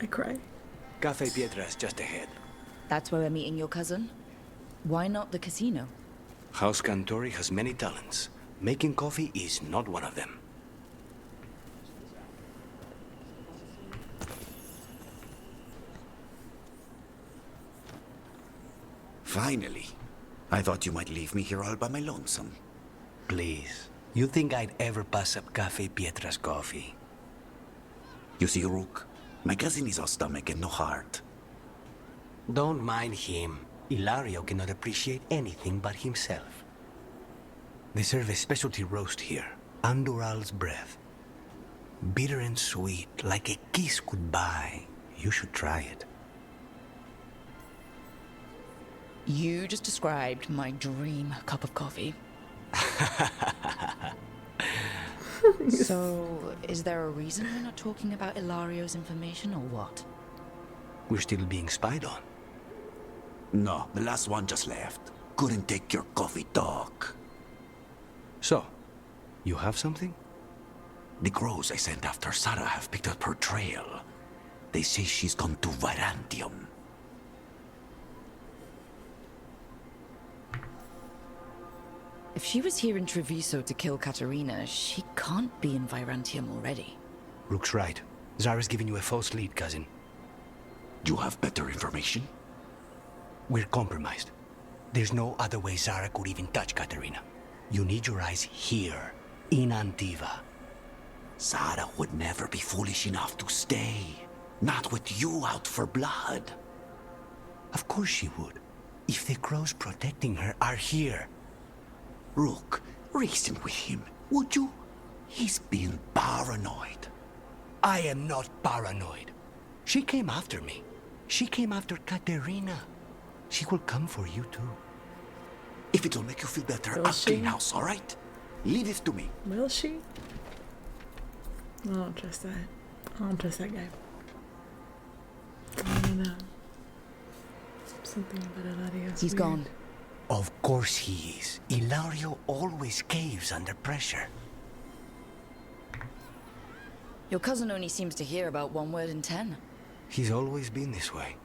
I cry. Cafe Pietra is just ahead. That's where we're meeting your cousin? Why not the casino? House Cantori has many talents. Making coffee is not one of them. Finally. I thought you might leave me here all by my lonesome. Please. You think I'd ever pass up Cafe Pietra's coffee? You see, Rook, my cousin is all stomach and no heart. Don't mind him. Ilario cannot appreciate anything but himself. They serve a specialty roast here, Andoral's breath. Bitter and sweet, like a kiss goodbye. You should try it. You just described my dream cup of coffee. So, is there a reason we're not talking about Ilario's information or what? We're still being spied on. No, the last one just left. Couldn't take your coffee talk. So, you have something? The crows I sent after Sarah have picked up her trail. They say she's gone to Virantium. If she was here in Treviso to kill Katerina, she can't be in Virantium already. Rook's right. Zara's giving you a false lead, cousin. You have better information? We're compromised. There's no other way Zara could even touch Katerina. You need your eyes here, in Antiva. Zara would never be foolish enough to stay. Not with you out for blood. Of course she would. If the crows protecting her are here. Rook, reason with him, would you? He's being paranoid. I am not paranoid. She came after me. She came after Katerina. She will come for you too. If it'll make you feel better, Will I'll she? clean house, all right? Leave this to me. Will she? I don't trust that. I don't trust that guy. I don't know. Something about Ilario. He's gone. Of course he is. Ilario always caves under pressure. Your cousin only seems to hear about one word in 10. He's always been this way.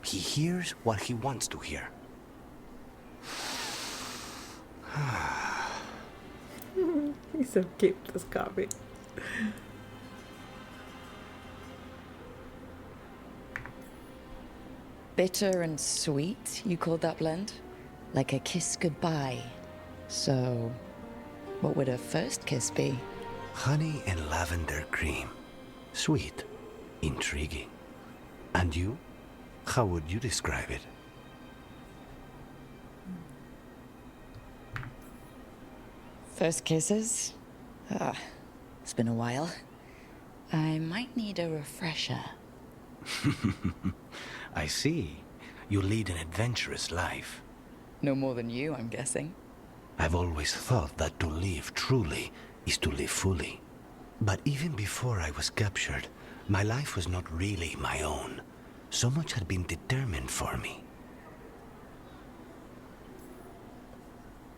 He hears what he wants to hear. He's so cute with this coffee. Bitter and sweet, you called that blend? Like a kiss goodbye. So, what would a first kiss be? Honey and lavender cream. Sweet. Intriguing. And you? How would you describe it? First kisses? It's been a while. I might need a refresher. I see. You lead an adventurous life. No more than you, I'm guessing. I've always thought that to live truly is to live fully. But even before I was captured, my life was not really my own. So much had been determined for me.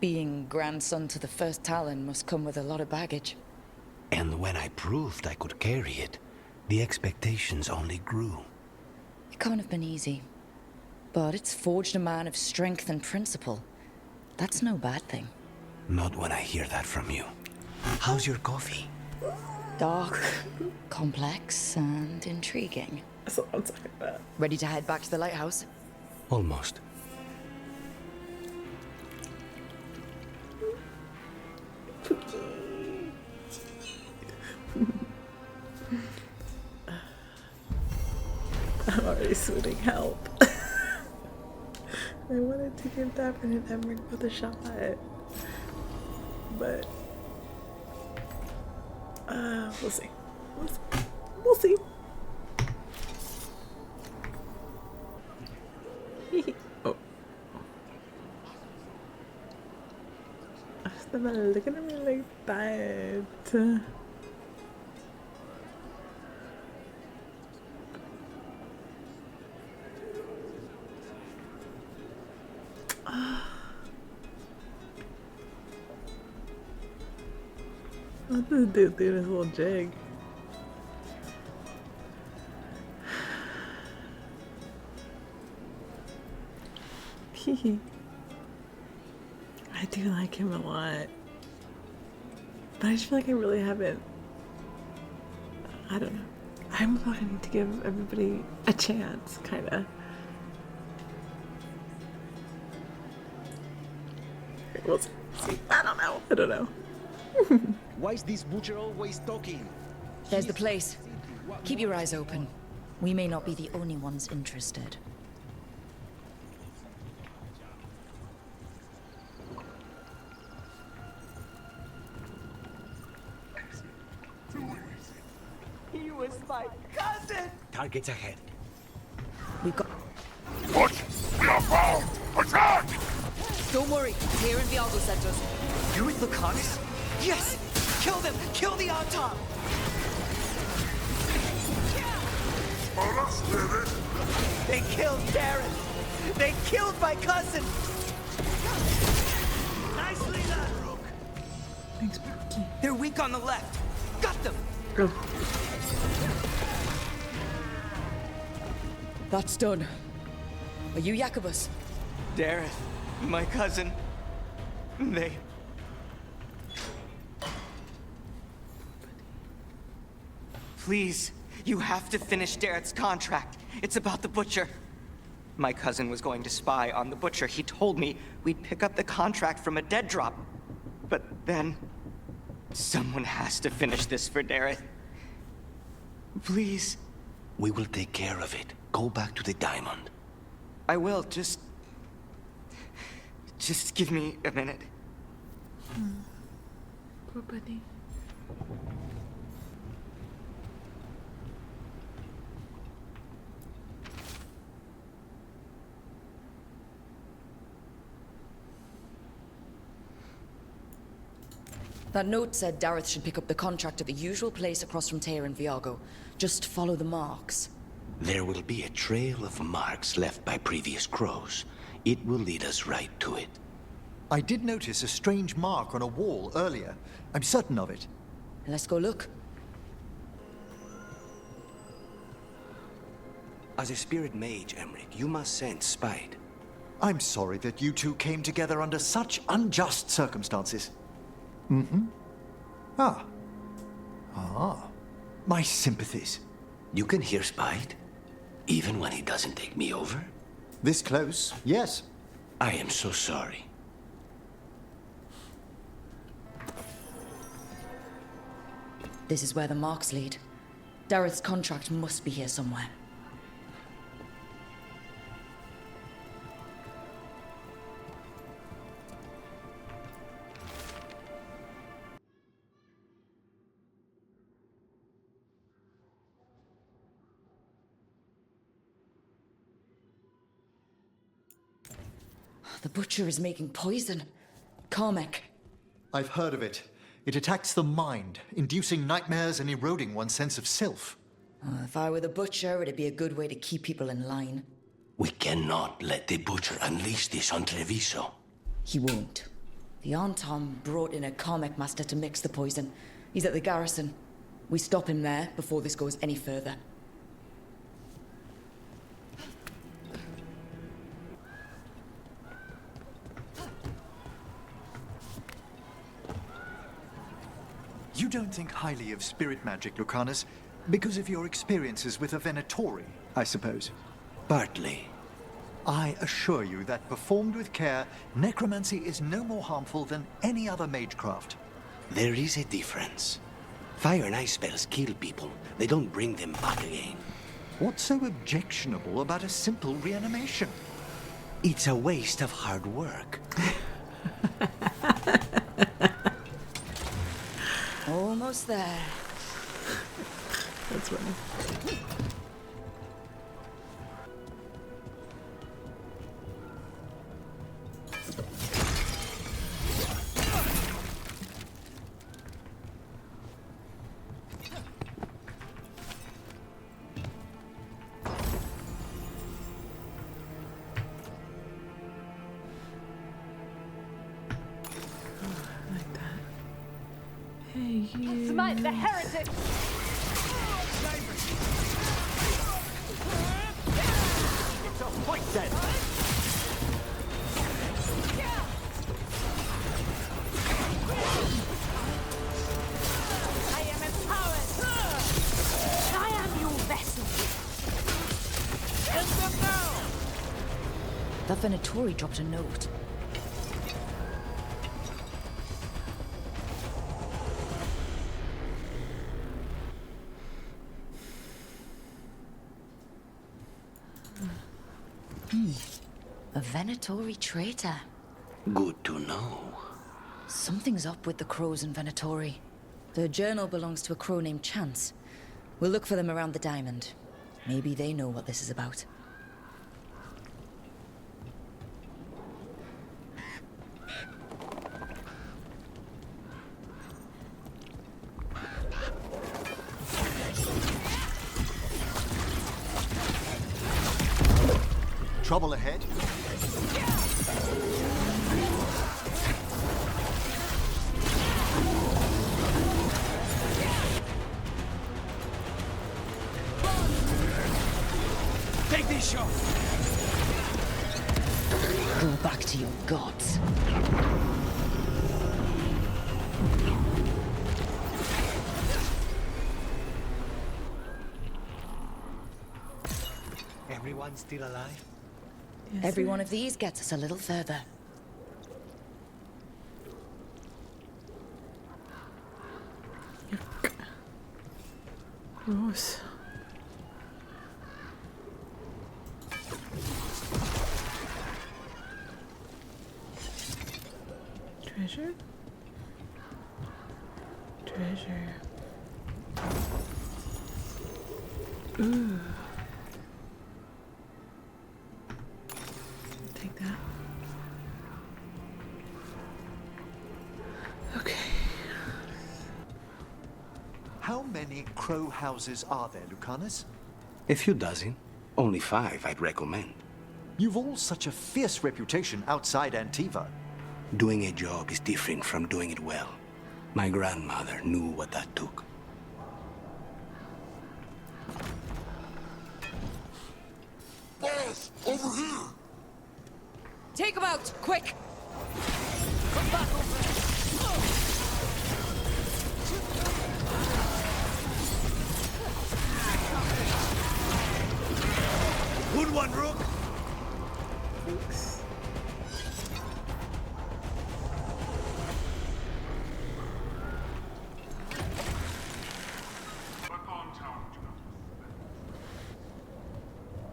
Being grandson to the first Talon must come with a lot of baggage. And when I proved I could carry it, the expectations only grew. It can't have been easy. But it's forged a man of strength and principle. That's no bad thing. Not when I hear that from you. How's your coffee? Dark, complex, and intriguing. That's what I'm talking about. Ready to head back to the lighthouse? Almost. I'm already swooning help. I wanted to give Dapper and Emmerich with a shot, but we'll see. We'll see. Oh. Stop looking at me like that. Let this dude do this little jig. I do like him a lot. But I just feel like I really haven't. I don't know. I'm like, I need to give everybody a chance, kinda. We'll see. I don't know. Why is this butcher always talking? There's the place. Keep your eyes open. We may not be the only ones interested. He was my cousin! Targets ahead. We've got... Push! We are bound! Attack! Don't worry. Here in Veilguard sent us. You're with Lucanus? Yes! Kill them! Kill the Anton! They killed Darren! They killed my cousin! Nicely done, Rook! Thanks, Brookie. They're weak on the left! Got them! Go. That's done. Are you Jacobus? Darren, my cousin. They... Please, you have to finish Darrett's contract. It's about the Butcher. My cousin was going to spy on the Butcher. He told me we'd pick up the contract from a dead drop. But then... someone has to finish this for Darrett. Please. We will take care of it. Go back to the diamond. I will, just give me a minute. Poor buddy. That note said Dareth should pick up the contract at the usual place across from Teir and Viago. Just follow the marks. There will be a trail of marks left by previous crows. It will lead us right to it. I did notice a strange mark on a wall earlier. I'm certain of it. Let's go look. As a spirit mage, Emmerich, you must sense spite. I'm sorry that you two came together under such unjust circumstances. Mm-hmm. Ah. My sympathies. You can hear spite, even when he doesn't take me over? This close, yes. I am so sorry. This is where the marks lead. Dareth's contract must be here somewhere. The Butcher is making poison. Carmack. I've heard of it. It attacks the mind, inducing nightmares and eroding one's sense of self. If I were the Butcher, it'd be a good way to keep people in line. We cannot let the Butcher unleash this on Treviso. He won't. The Antom brought in a Carmack master to mix the poison. He's at the garrison. We stop him there before this goes any further. You don't think highly of spirit magic, Lucanus, because of your experiences with a Venatori, I suppose. Partly. I assure you that performed with care, necromancy is no more harmful than any other magecraft. There is a difference. Fire and ice spells kill people. They don't bring them back again. What's so objectionable about a simple reanimation? It's a waste of hard work. Almost there. That's funny. Hey, you. Smite the heretic! It's a fight then! I am empowered! I am your vessel! End them now! That Venatori dropped a note. A Venatori traitor. Good to know. Something's up with the crows in Venatori. The journal belongs to a crow named Chance. We'll look for them around the diamond. Maybe they know what this is about. Trouble ahead? Take this shot! Go back to your gods. Everyone still alive? Yes, Every sir. one of these gets us a little further. Gross. Treasure? Treasure. Ooh. Take that. Okay. How many crow houses are there, Lucanus? A few dozen. Only 5 I'd recommend. You've all such a fierce reputation outside Antiva. Doing a job is different from doing it well. My grandmother knew what that took. Boss, over here! Take him out, quick! Come back over! Good one, Rook! Thanks.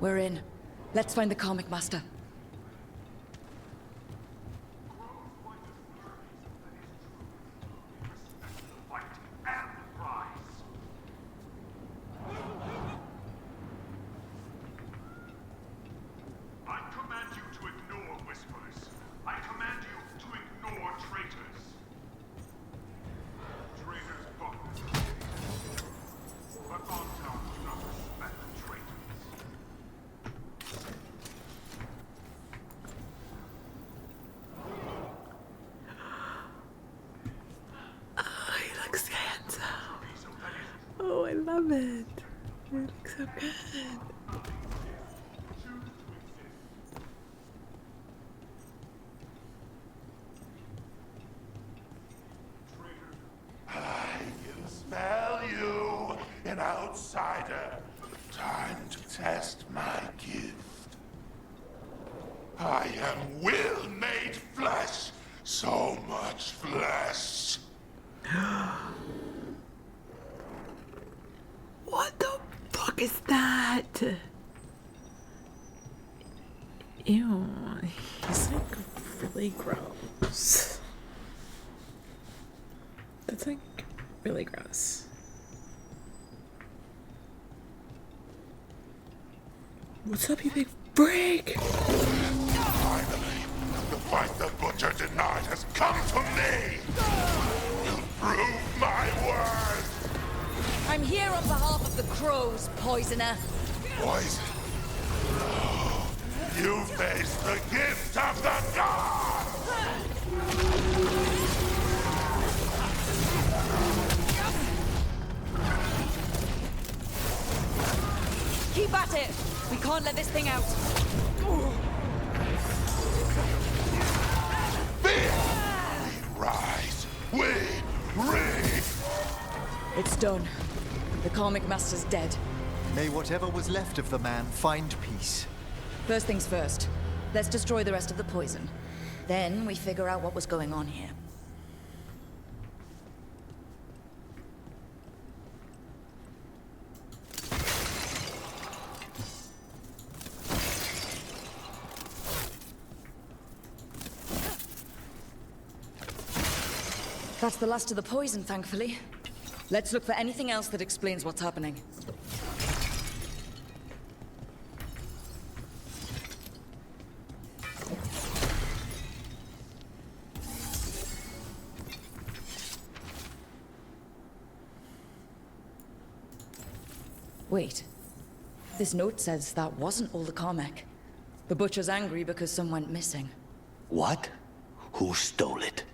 We're in. Let's find the comic master. love it. It looks so good. I can smell you, an outsider. Time to test my gift. I am will made flesh. So much flesh. What the fuck is that? Ew. He's like really gross. That's like really gross. What's up, you big freak? Finally, the fight the Butcher denied has come to me! You'll prove my worth! I'm here on behalf of the Crows, Poisoner. Poison? No. You face the gift of the gods! Keep at it! We can't let this thing out. We rise! We read! It's done. The Karmic Master's dead. May whatever was left of the man find peace. First things first. Let's destroy the rest of the poison. Then we figure out what was going on here. That's the last of the poison, thankfully. Let's look for anything else that explains what's happening. Wait. This note says that wasn't all the Carmack. The Butcher's angry because some went missing. What? Who stole it?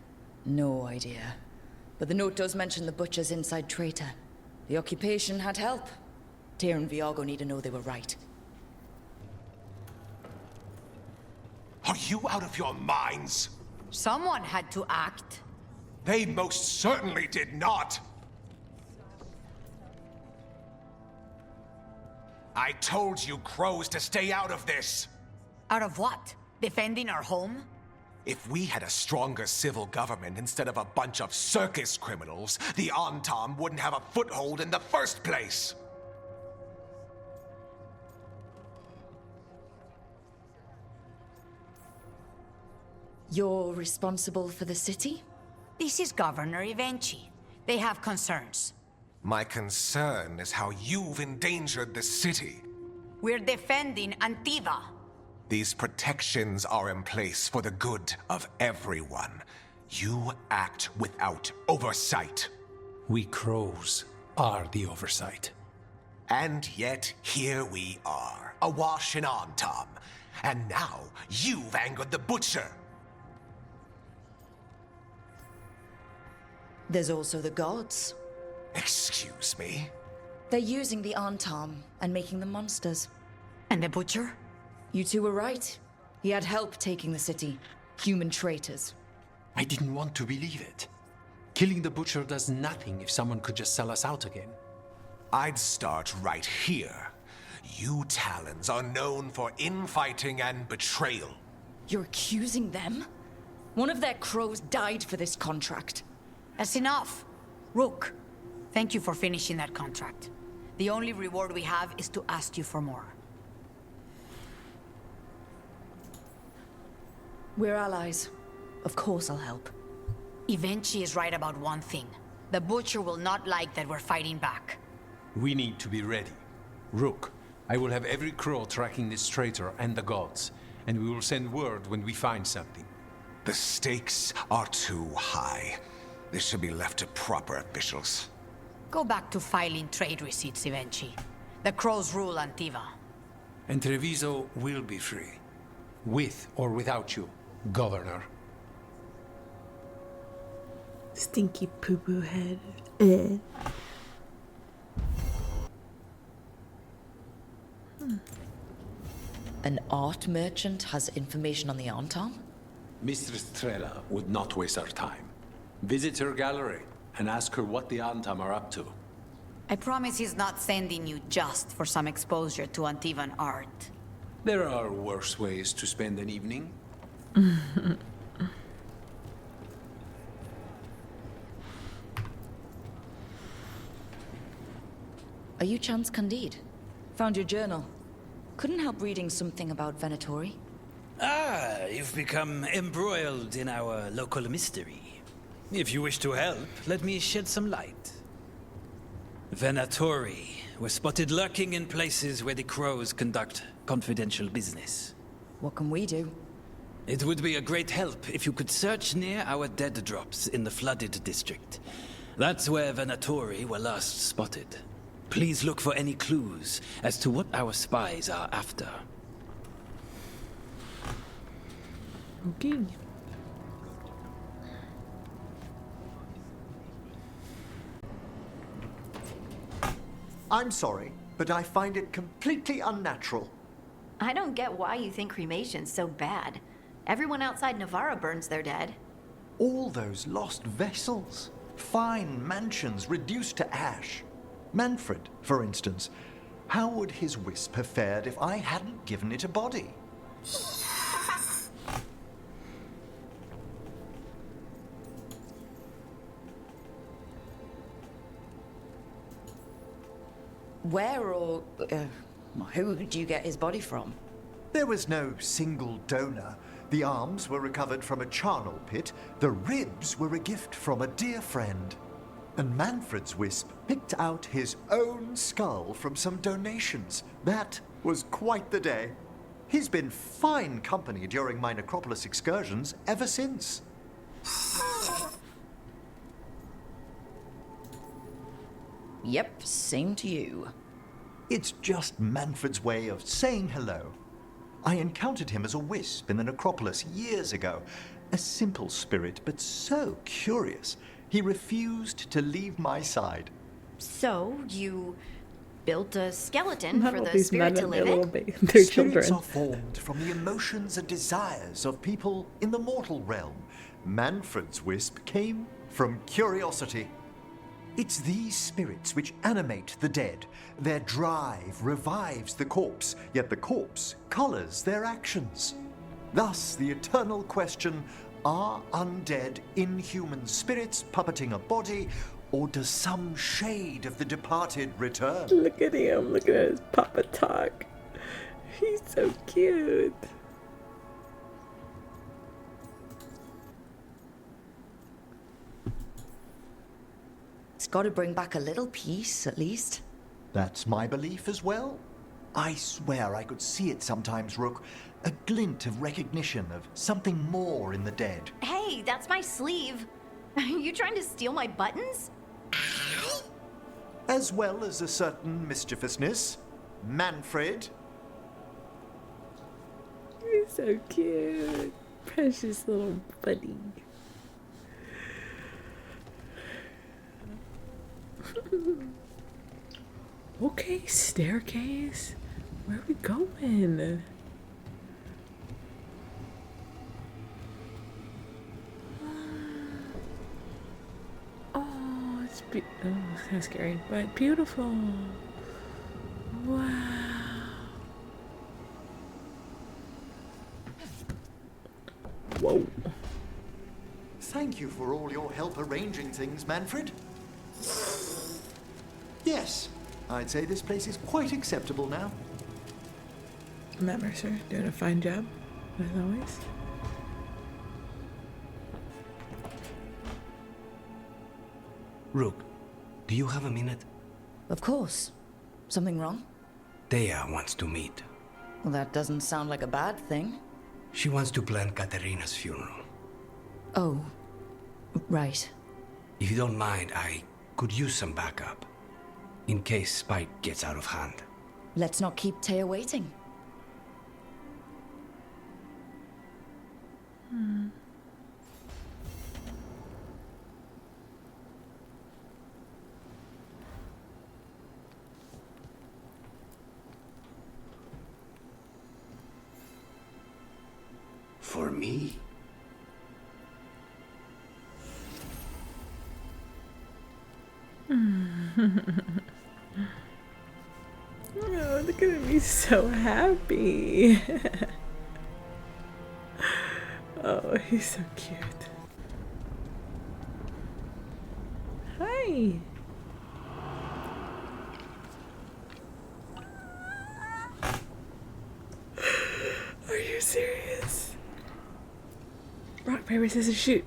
No idea. But the note does mention the Butcher's inside traitor. The occupation had help. Tyr and Viago need to know they were right. Are you out of your minds? Someone had to act. They most certainly did not. I told you Crows to stay out of this. Out of what? Defending our home? If we had a stronger civil government instead of a bunch of circus criminals, the Antam wouldn't have a foothold in the first place. You're responsible for the city? This is Governor Evenchi. They have concerns. My concern is how you've endangered the city. We're defending Antiva. These protections are in place for the good of everyone. You act without oversight. We Crows are the oversight. And yet, here we are, awash in Antam. And now, you've angered the Butcher. There's also the gods. Excuse me? They're using the Antam and making them monsters. And the Butcher? You two were right. He had help taking the city. Human traitors. I didn't want to believe it. Killing the Butcher does nothing if someone could just sell us out again. I'd start right here. You Talons are known for infighting and betrayal. You're accusing them? One of their crows died for this contract. That's enough. Rook, thank you for finishing that contract. The only reward we have is to ask you for more. We're allies. Of course I'll help. Evenchi is right about one thing. The Butcher will not like that we're fighting back. We need to be ready. Rook, I will have every crow tracking this traitor and the gods, and we will send word when we find something. The stakes are too high. This should be left to proper officials. Go back to filing trade receipts, Evenchi. The Crows rule Antiva. And Treviso will be free. With or without you, Governor. Stinky poo-poo head. An art merchant has information on the Antam? Mistress Trella would not waste our time. Visit her gallery and ask her what the Antam are up to. I promise he's not sending you just for some exposure to Antivan art. There are worse ways to spend an evening. Are you Chance Candide? Found your journal. Couldn't help reading something about Venatori. Ah, you've become embroiled in our local mystery. If you wish to help, let me shed some light. Venatori were spotted lurking in places where the crows conduct confidential business. What can we do? It would be a great help if you could search near our dead drops in the flooded district. That's where Venatori were last spotted. Please look for any clues as to what our spies are after. Okay. I'm sorry, but I find it completely unnatural. I don't get why you think cremation's so bad. Everyone outside Navarra burns their dead. All those lost vessels, fine mansions reduced to ash. Manfred, for instance. How would his wisp have fared if I hadn't given it a body? Where or who did you get his body from? There was no single donor. The arms were recovered from a charnel pit. The ribs were a gift from a dear friend. And Manfred's wisp picked out his own skull from some donations. That was quite the day. He's been fine company during my necropolis excursions ever since. Yep, same to you. It's just Manfred's way of saying hello. I encountered him as a wisp in the necropolis years ago. A simple spirit, but so curious. He refused to leave my side. So, you built a skeleton Not for all the these spirit men to and live their in? little their Spirits children. are formed from the emotions and desires of people in the mortal realm. Manfred's wisp came from curiosity. It's these spirits which animate the dead. Their drive revives the corpse, yet the corpse colors their actions. Thus, the eternal question, are undead, inhuman spirits puppeting a body, or does some shade of the departed return? Look at him. Look at his Papa talk. He's so cute. It's got to bring back a little peace, at least. That's my belief as well. I swear I could see it sometimes, Rook. A glint of recognition of something more in the dead. Hey, that's my sleeve. Are you trying to steal my buttons? As well as a certain mischievousness. Manfred. He's so cute. Precious little buddy. Okay, staircase. Where are we going? Oh, it's it's kind of scary, but beautiful. Wow. Whoa. Thank you for all your help arranging things, Manfred. Yes, I'd say this place is quite acceptable now. Matt Mercer doing a fine job, as always. Rook, do you have a minute? Of course. Something wrong? Thea wants to meet. Well, that doesn't sound like a bad thing. She wants to plan Katerina's funeral. Oh, right. If you don't mind, I could use some backup. In case Spike gets out of hand. Let's not keep Taya waiting. for me. Oh, look at him, he's so happy. Oh, he's so cute. Hi. Are you serious? Rock, paper, scissors, shoot.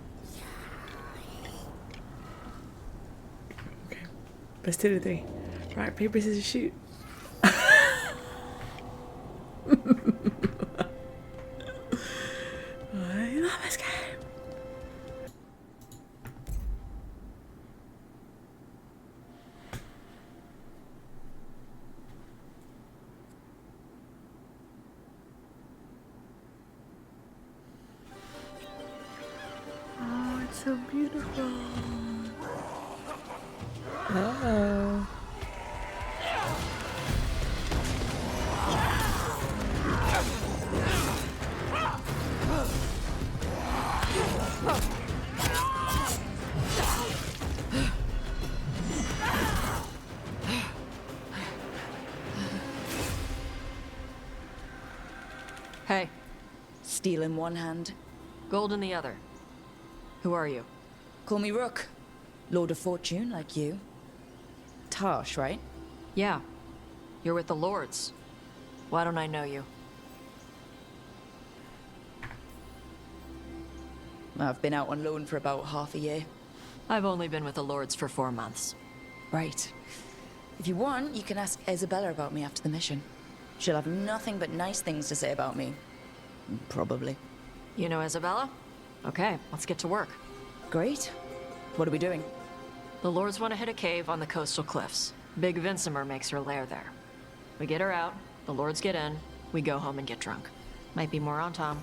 Okay. Let's do the 3. Rock, paper, scissors, shoot. I love this game. Oh, it's so beautiful. Uh-oh. Hey. Steel in one hand. Gold in the other. Who are you? Call me Rook. Lord of Fortune, like you. Tarsh, right? Yeah. You're with the Lords. Why don't I know you? I've been out on loan for about half a year. I've only been with the Lords for 4 months. Right. If you want, you can ask Isabella about me after the mission. She'll have nothing but nice things to say about me. Probably. You know Isabella? Okay, let's get to work. Great. What are we doing? The Lords want to hit a cave on the coastal cliffs. Big Vincimer makes her lair there. We get her out, the Lords get in, we go home and get drunk. Might be more on Tom.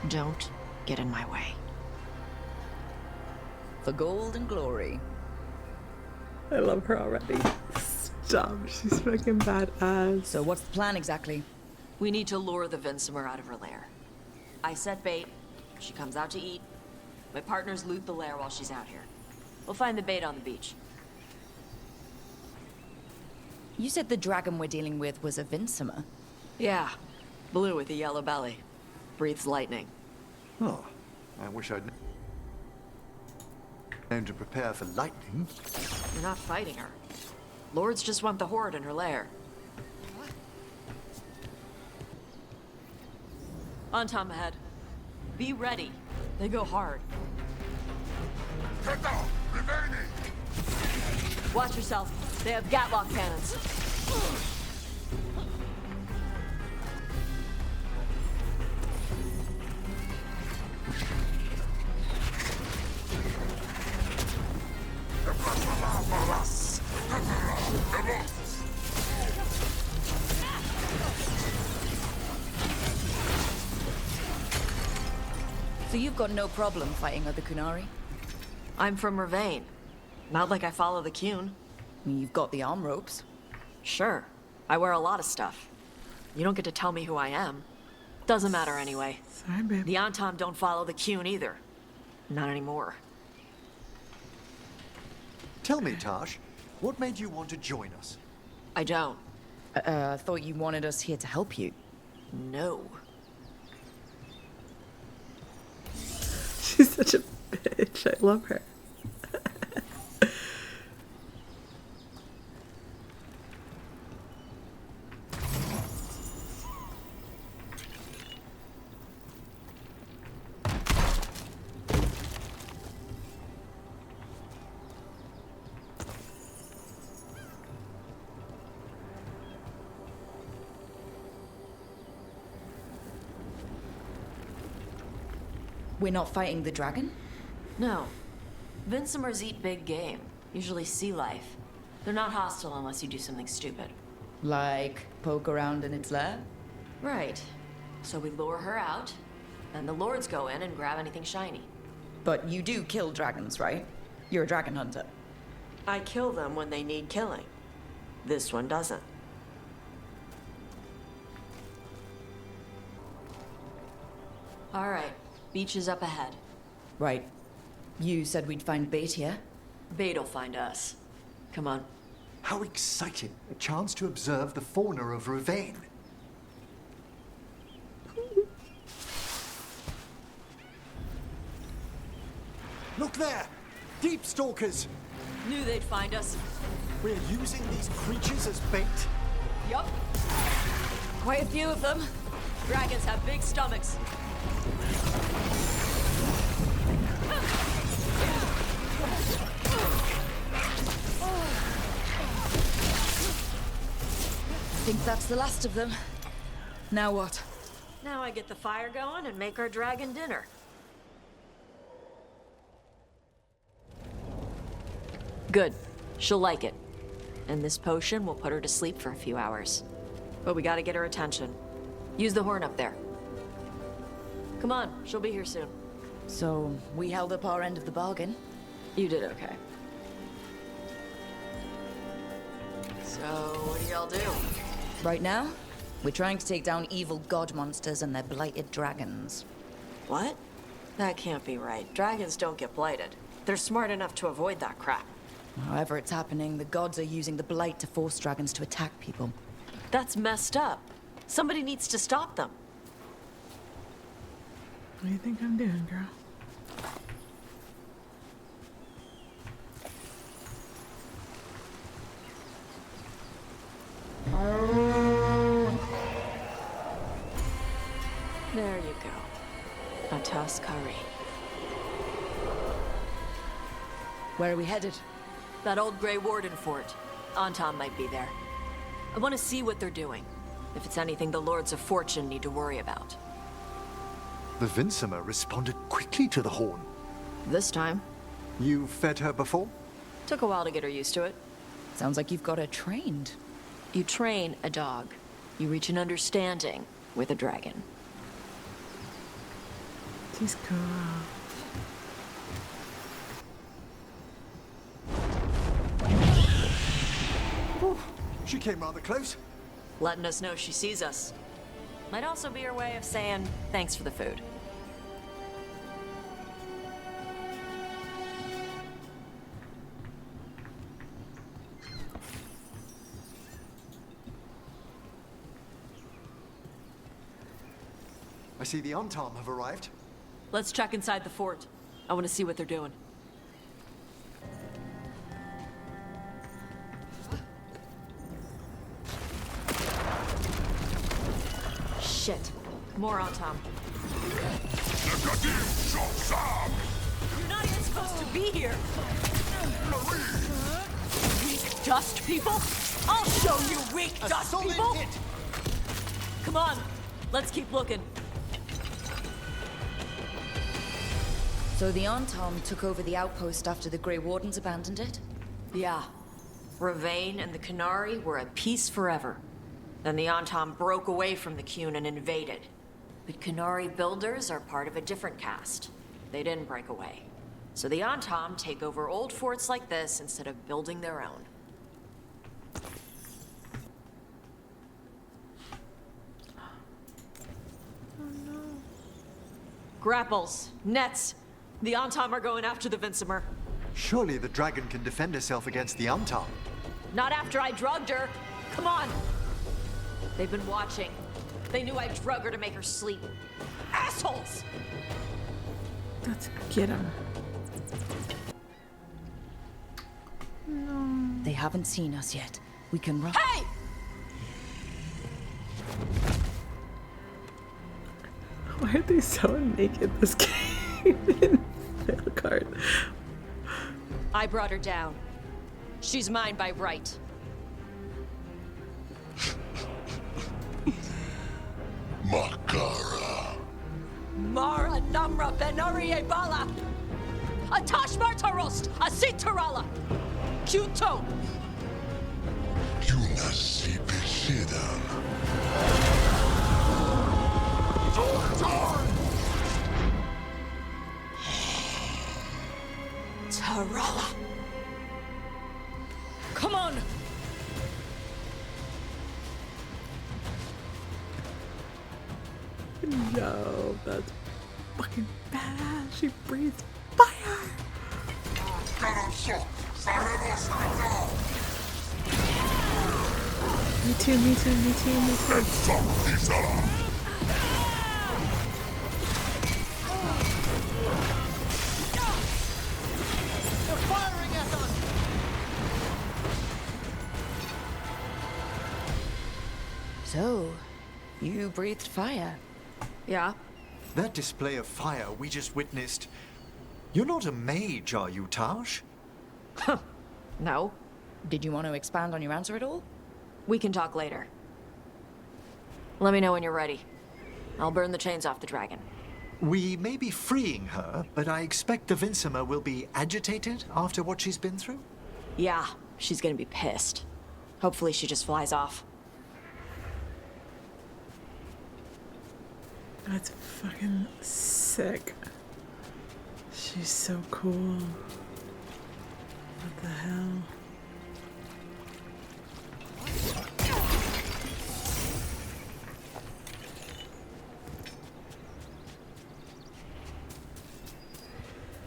Don't get in my way. For gold and glory. I love her already. Stop, she's fucking badass. So what's the plan exactly? We need to lure the Vincimer out of her lair. I set bait, she comes out to eat. My partners loot the lair while she's out here. We'll find the bait on the beach. You said the dragon we're dealing with was a Vincimer. Yeah, blue with a yellow belly. Breathes lightning. Oh, I wish I'd known to prepare for lightning. You're not fighting her. Lords just want the Horde in her lair. On Tom ahead. Be ready. They go hard. Watch yourself. They have Gatlock cannons. So you've got no problem fighting other Kunari? I'm from Ravain. Not like I follow the Qun. You've got the arm ropes. Sure. I wear a lot of stuff. You don't get to tell me who I am. Doesn't matter anyway. Sorry, babe. The Antom don't follow the Qun either. Not anymore. Tell me, Tarsh, what made you want to join us? I don't. I thought you wanted us here to help you. No. She's such a bitch. I love her. We're not fighting the dragon? No. Vincimers eat big game. Usually sea life. They're not hostile unless you do something stupid. Like poke around in its lair? Right. So we lure her out, then the Lords go in and grab anything shiny. But you do kill dragons, right? You're a dragon hunter. I kill them when they need killing. This one doesn't. All right, beach is up ahead. Right. You said we'd find bait here? Bait'll find us. Come on. How exciting! A chance to observe the fauna of Ravane. Look there! Deep stalkers! Knew they'd find us. We're using these creatures as bait? Yup. Quite a few of them. Dragons have big stomachs. I think that's the last of them. Now what? Now I get the fire going and make our dragon dinner. Good. She'll like it. And this potion will put her to sleep for a few hours. But we gotta get her attention. Use the horn up there. Come on, she'll be here soon. So, we held up our end of the bargain? You did okay. So, what do y'all do? Right now, we're trying to take down evil god monsters and their blighted dragons. What? That can't be right. Dragons don't get blighted. They're smart enough to avoid that crap. However it's happening, the gods are using the blight to force dragons to attack people. That's messed up. Somebody needs to stop them. What do you think I'm doing, girl? There you go. A Tuskari. Where are we headed? That old Grey Warden fort. Anton might be there. I want to see what they're doing. If it's anything the Lords of Fortune need to worry about. The Vinsima responded quickly to the horn. This time. You fed her before? Took a while to get her used to it. Sounds like you've got her trained. You train a dog. You reach an understanding with a dragon. She's cool. Ooh, she came rather close. Letting us know she sees us. Might also be her way of saying thanks for the food. I see the Antam have arrived. Let's check inside the fort. I want to see what they're doing. Shit. More on Tom. You're not even supposed to be here. Weak dust people? I'll show you weak dust people! Come on, let's keep looking. So the Antam took over the outpost after the Grey Wardens abandoned it? Yeah. Ravane and the Qunari were at peace forever. Then the Antam broke away from the Qun and invaded. But Qunari builders are part of a different caste. They didn't break away. So the Antam take over old forts like this instead of building their own. Grapples, nets. The Antam are going after the Vinsima. Surely the dragon can defend herself against the Antam. Not after I drugged her. Come on. They've been watching. They knew I drug her to make her sleep. Assholes! Let's get him. No. They haven't seen us yet. We can run. Hey! Why are they so naked this game in Veilguard? I brought her down. She's mine by right. Makara. Mara Namra Benarie Bala! Atash Martarost! Asitarala! Kyuto! Yunasi Peshidan. Tarala! Come on! No, that's fucking badass. She breathes fire. Me too, me too, me too, me too. They're firing at us! So, you breathed fire? Yeah. That display of fire we just witnessed. You're not a mage, are you, Tash? No. Did you want to expand on your answer at all? We can talk later. Let me know when you're ready. I'll burn the chains off the dragon. We may be freeing her, but I expect the Vincima will be agitated after what she's been through? Yeah, she's gonna be pissed. Hopefully she just flies off. That's fucking sick. She's so cool. What the hell?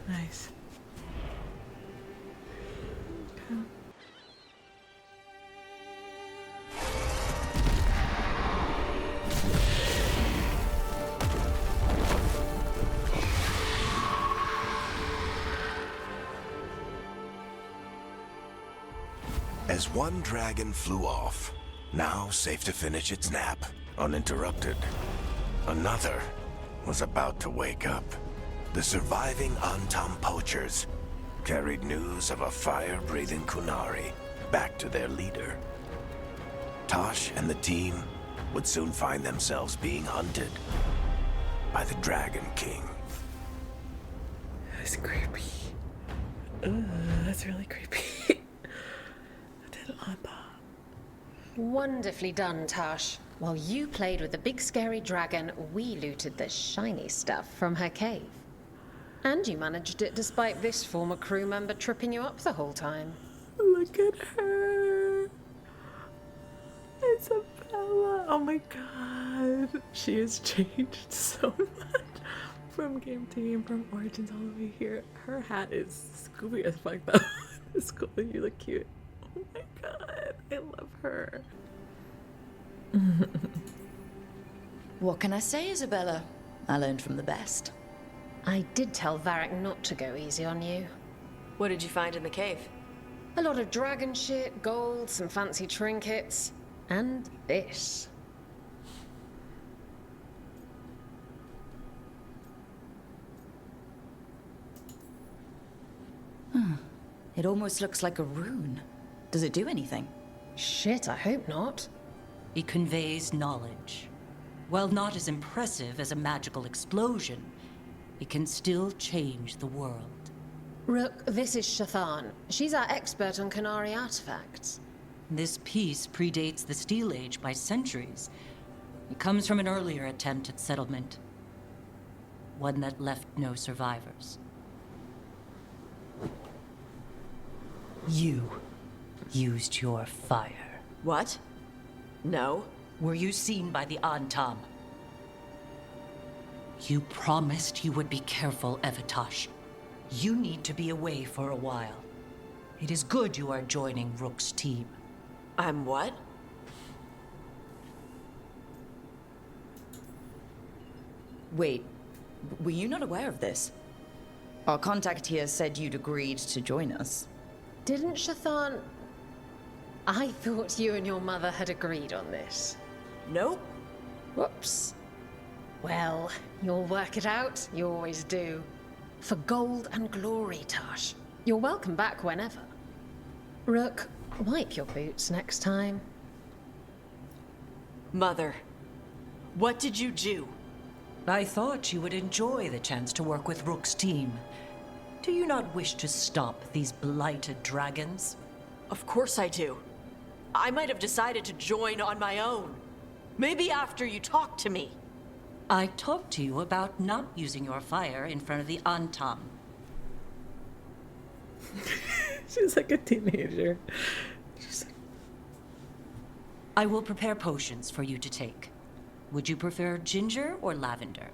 Nice. Okay. As one dragon flew off, now safe to finish its nap, uninterrupted, another was about to wake up. The surviving Antam poachers carried news of a fire-breathing Kunari back to their leader. Tosh and the team would soon find themselves being hunted by the Dragon King. That's creepy. Ugh, that's really creepy. I didn't like that. Wonderfully done, Tash. While you played with the big scary dragon, we looted the shiny stuff from her cave. And you managed it despite this former crew member tripping you up the whole time. Look at her. Isabella. Oh my god. She has changed so much from game to game, from Origins all the way here. Her hat is Scooby as fuck though. It's cool. You look cute. Oh my god. I love her. What can I say, Isabella? I learned from the best. I did tell Varric not to go easy on you. What did you find in the cave? A lot of dragon shit, gold, some fancy trinkets, and this. It almost looks like a rune. Does it do anything? Shit, I hope not. It conveys knowledge. While not as impressive as a magical explosion, it can still change the world. Rook, this is Shathan. She's our expert on Kunari artifacts. This piece predates the Steel Age by centuries. It comes from an earlier attempt at settlement. One that left no survivors. You used your fire. What? No. Were you seen by the Antam? You promised you would be careful, Evatosh. You need to be away for a while. It is good you are joining Rook's team. I'm what? Wait, were you not aware of this? Our contact here said you'd agreed to join us. Didn't Shathan... I thought you and your mother had agreed on this. Nope. Whoops. Well, you'll work it out. You always do. For gold and glory, Tash. You're welcome back whenever. Rook, wipe your boots next time. Mother, what did you do? I thought you would enjoy the chance to work with Rook's team. Do you not wish to stop these blighted dragons? Of course I do. I might have decided to join on my own. Maybe after you talked to me. I talked to you about not using your fire in front of the Antam. She's like a teenager. I will prepare potions for you to take. Would you prefer ginger or lavender?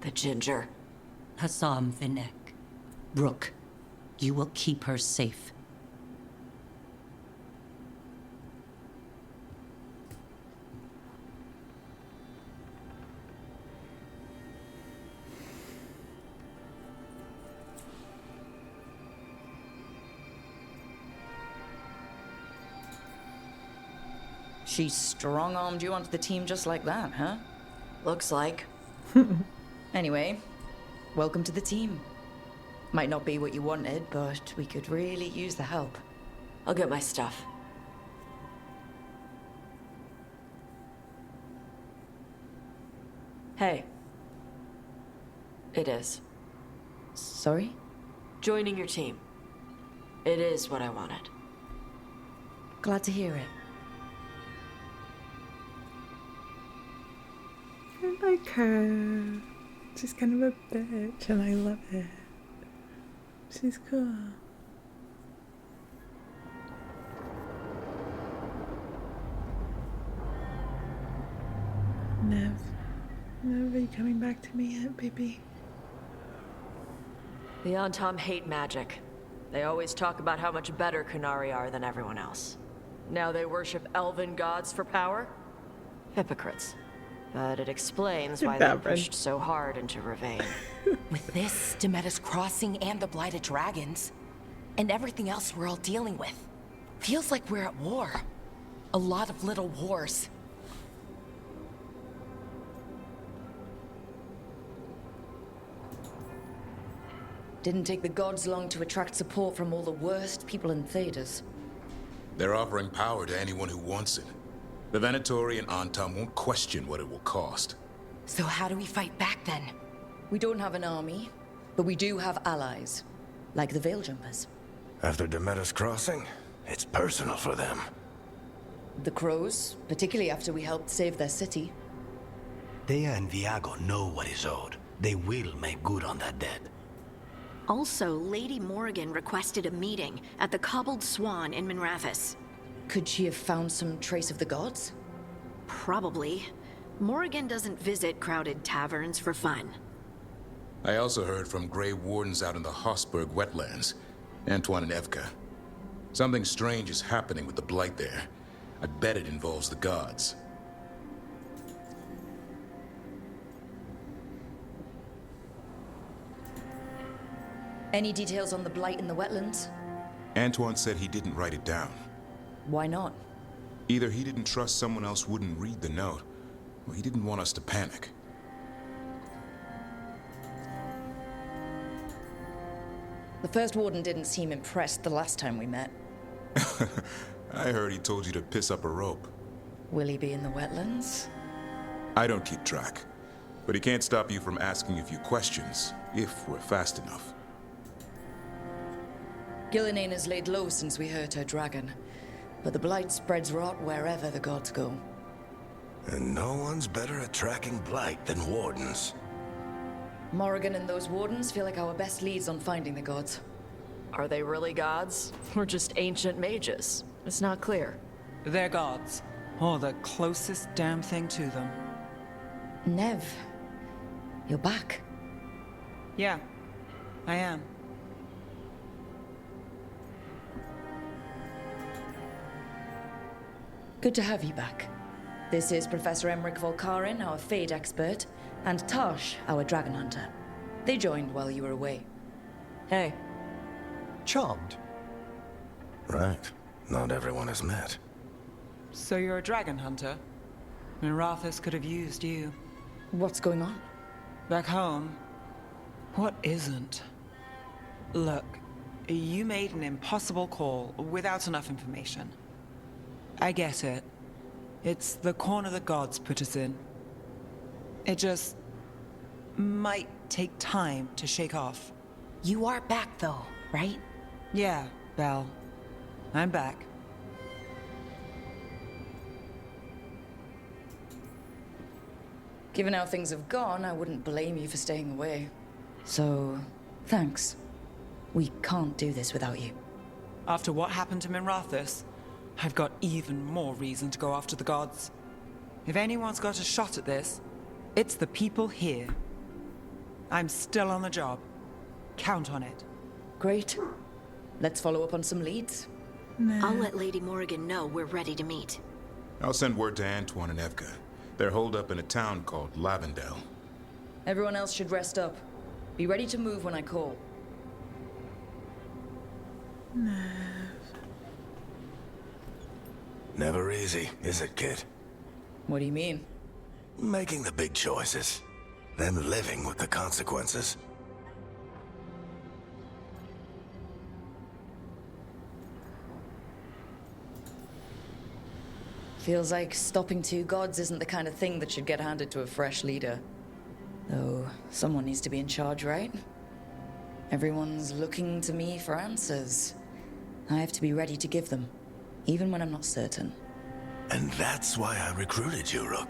The ginger. Hassam Vinek. Rook, you will keep her safe. She strong-armed you onto the team just like that, huh? Looks like. Anyway, welcome to the team. Might not be what you wanted, but we could really use the help. I'll get my stuff. Hey. It is. Sorry? Joining your team. It is what I wanted. Glad to hear it. I like her. She's kind of a bitch, and I love it. She's cool. Nev, are you coming back to me yet, baby? The Antom hate magic. They always talk about how much better Kunari are than everyone else. Now they worship elven gods for power? Hypocrites. But it explains why they pushed so hard into Ravain. With this, Demeter's Crossing and the Blighted Dragons, and everything else we're all dealing with, feels like we're at war. A lot of little wars. Didn't take the gods long to attract support from all the worst people in Thedas. They're offering power to anyone who wants it. The Venatori and Antom won't question what it will cost. So how do we fight back then? We don't have an army, but we do have allies, like the Veil Jumpers. After Demeter's Crossing, it's personal for them. The Crows, particularly after we helped save their city. Thea and Viago know what is owed. They will make good on that debt. Also, Lady Morrigan requested a meeting at the Cobbled Swan in Minrathous. Could she have found some trace of the gods? Probably. Morrigan doesn't visit crowded taverns for fun. I also heard from Grey Wardens out in the Hossberg wetlands, Antoine and Evka. Something strange is happening with the Blight there. I bet it involves the gods. Any details on the Blight in the wetlands? Antoine said he didn't write it down. Why not? Either he didn't trust someone else wouldn't read the note, or he didn't want us to panic. The first warden didn't seem impressed the last time we met. I heard he told you to piss up a rope. Will he be in the wetlands? I don't keep track, but he can't stop you from asking a few questions, if we're fast enough. Gillinane has laid low since we hurt her dragon, but the Blight spreads rot wherever the gods go. And no one's better at tracking Blight than Wardens. Morrigan and those Wardens feel like our best leads on finding the gods. Are they really gods? Or just ancient mages? It's not clear. They're gods. Or the closest damn thing to them. Nev, you're back. Yeah, I am. Good to have you back. This is Professor Emmerich Volkarin, our Fade expert, and Tosh, our Dragon Hunter. They joined while you were away. Hey. Charmed. Right. Not everyone has met. So you're a dragon hunter? Minrathous could have used you. What's going on? Back home, what isn't? Look, you made an impossible call without enough information. I get it. It's the corner the gods put us in. It just might take time to shake off. You are back though, right? Yeah, Belle. I'm back. Given how things have gone, I wouldn't blame you for staying away. So, thanks. We can't do this without you. After what happened to Minrathous, I've got even more reason to go after the gods. If anyone's got a shot at this, It's the people here. I'm still on the job. Count on it. Great. Let's follow up on some leads. I'll let Lady Morrigan know we're ready to meet. I'll send word to Antoine and Evka. They're holed up in a town called Lavendel. Everyone else should rest up. Be ready to move when I call. Never easy, is it, kid? What do you mean? Making the big choices, then living with the consequences. Feels like stopping two gods isn't the kind of thing that should get handed to a fresh leader. Though, someone needs to be in charge, right? Everyone's looking to me for answers. I have to be ready to give them, even when I'm not certain. And that's why I recruited you, Rook.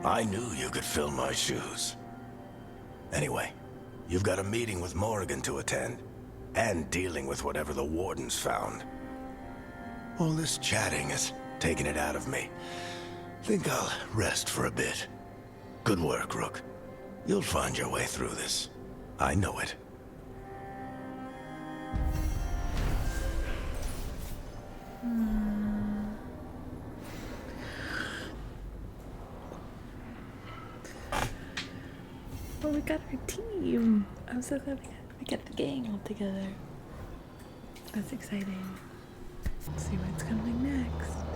I knew you could fill my shoes. Anyway, you've got a meeting with Morrigan to attend, and dealing with whatever the Wardens found. All this chatting is taking it out of me. Think I'll rest for a bit. Good work, Rook. You'll find your way through this. I know it. Well, we got our team. I'm so glad we got the gang all together. That's exciting. Let's see what's coming next.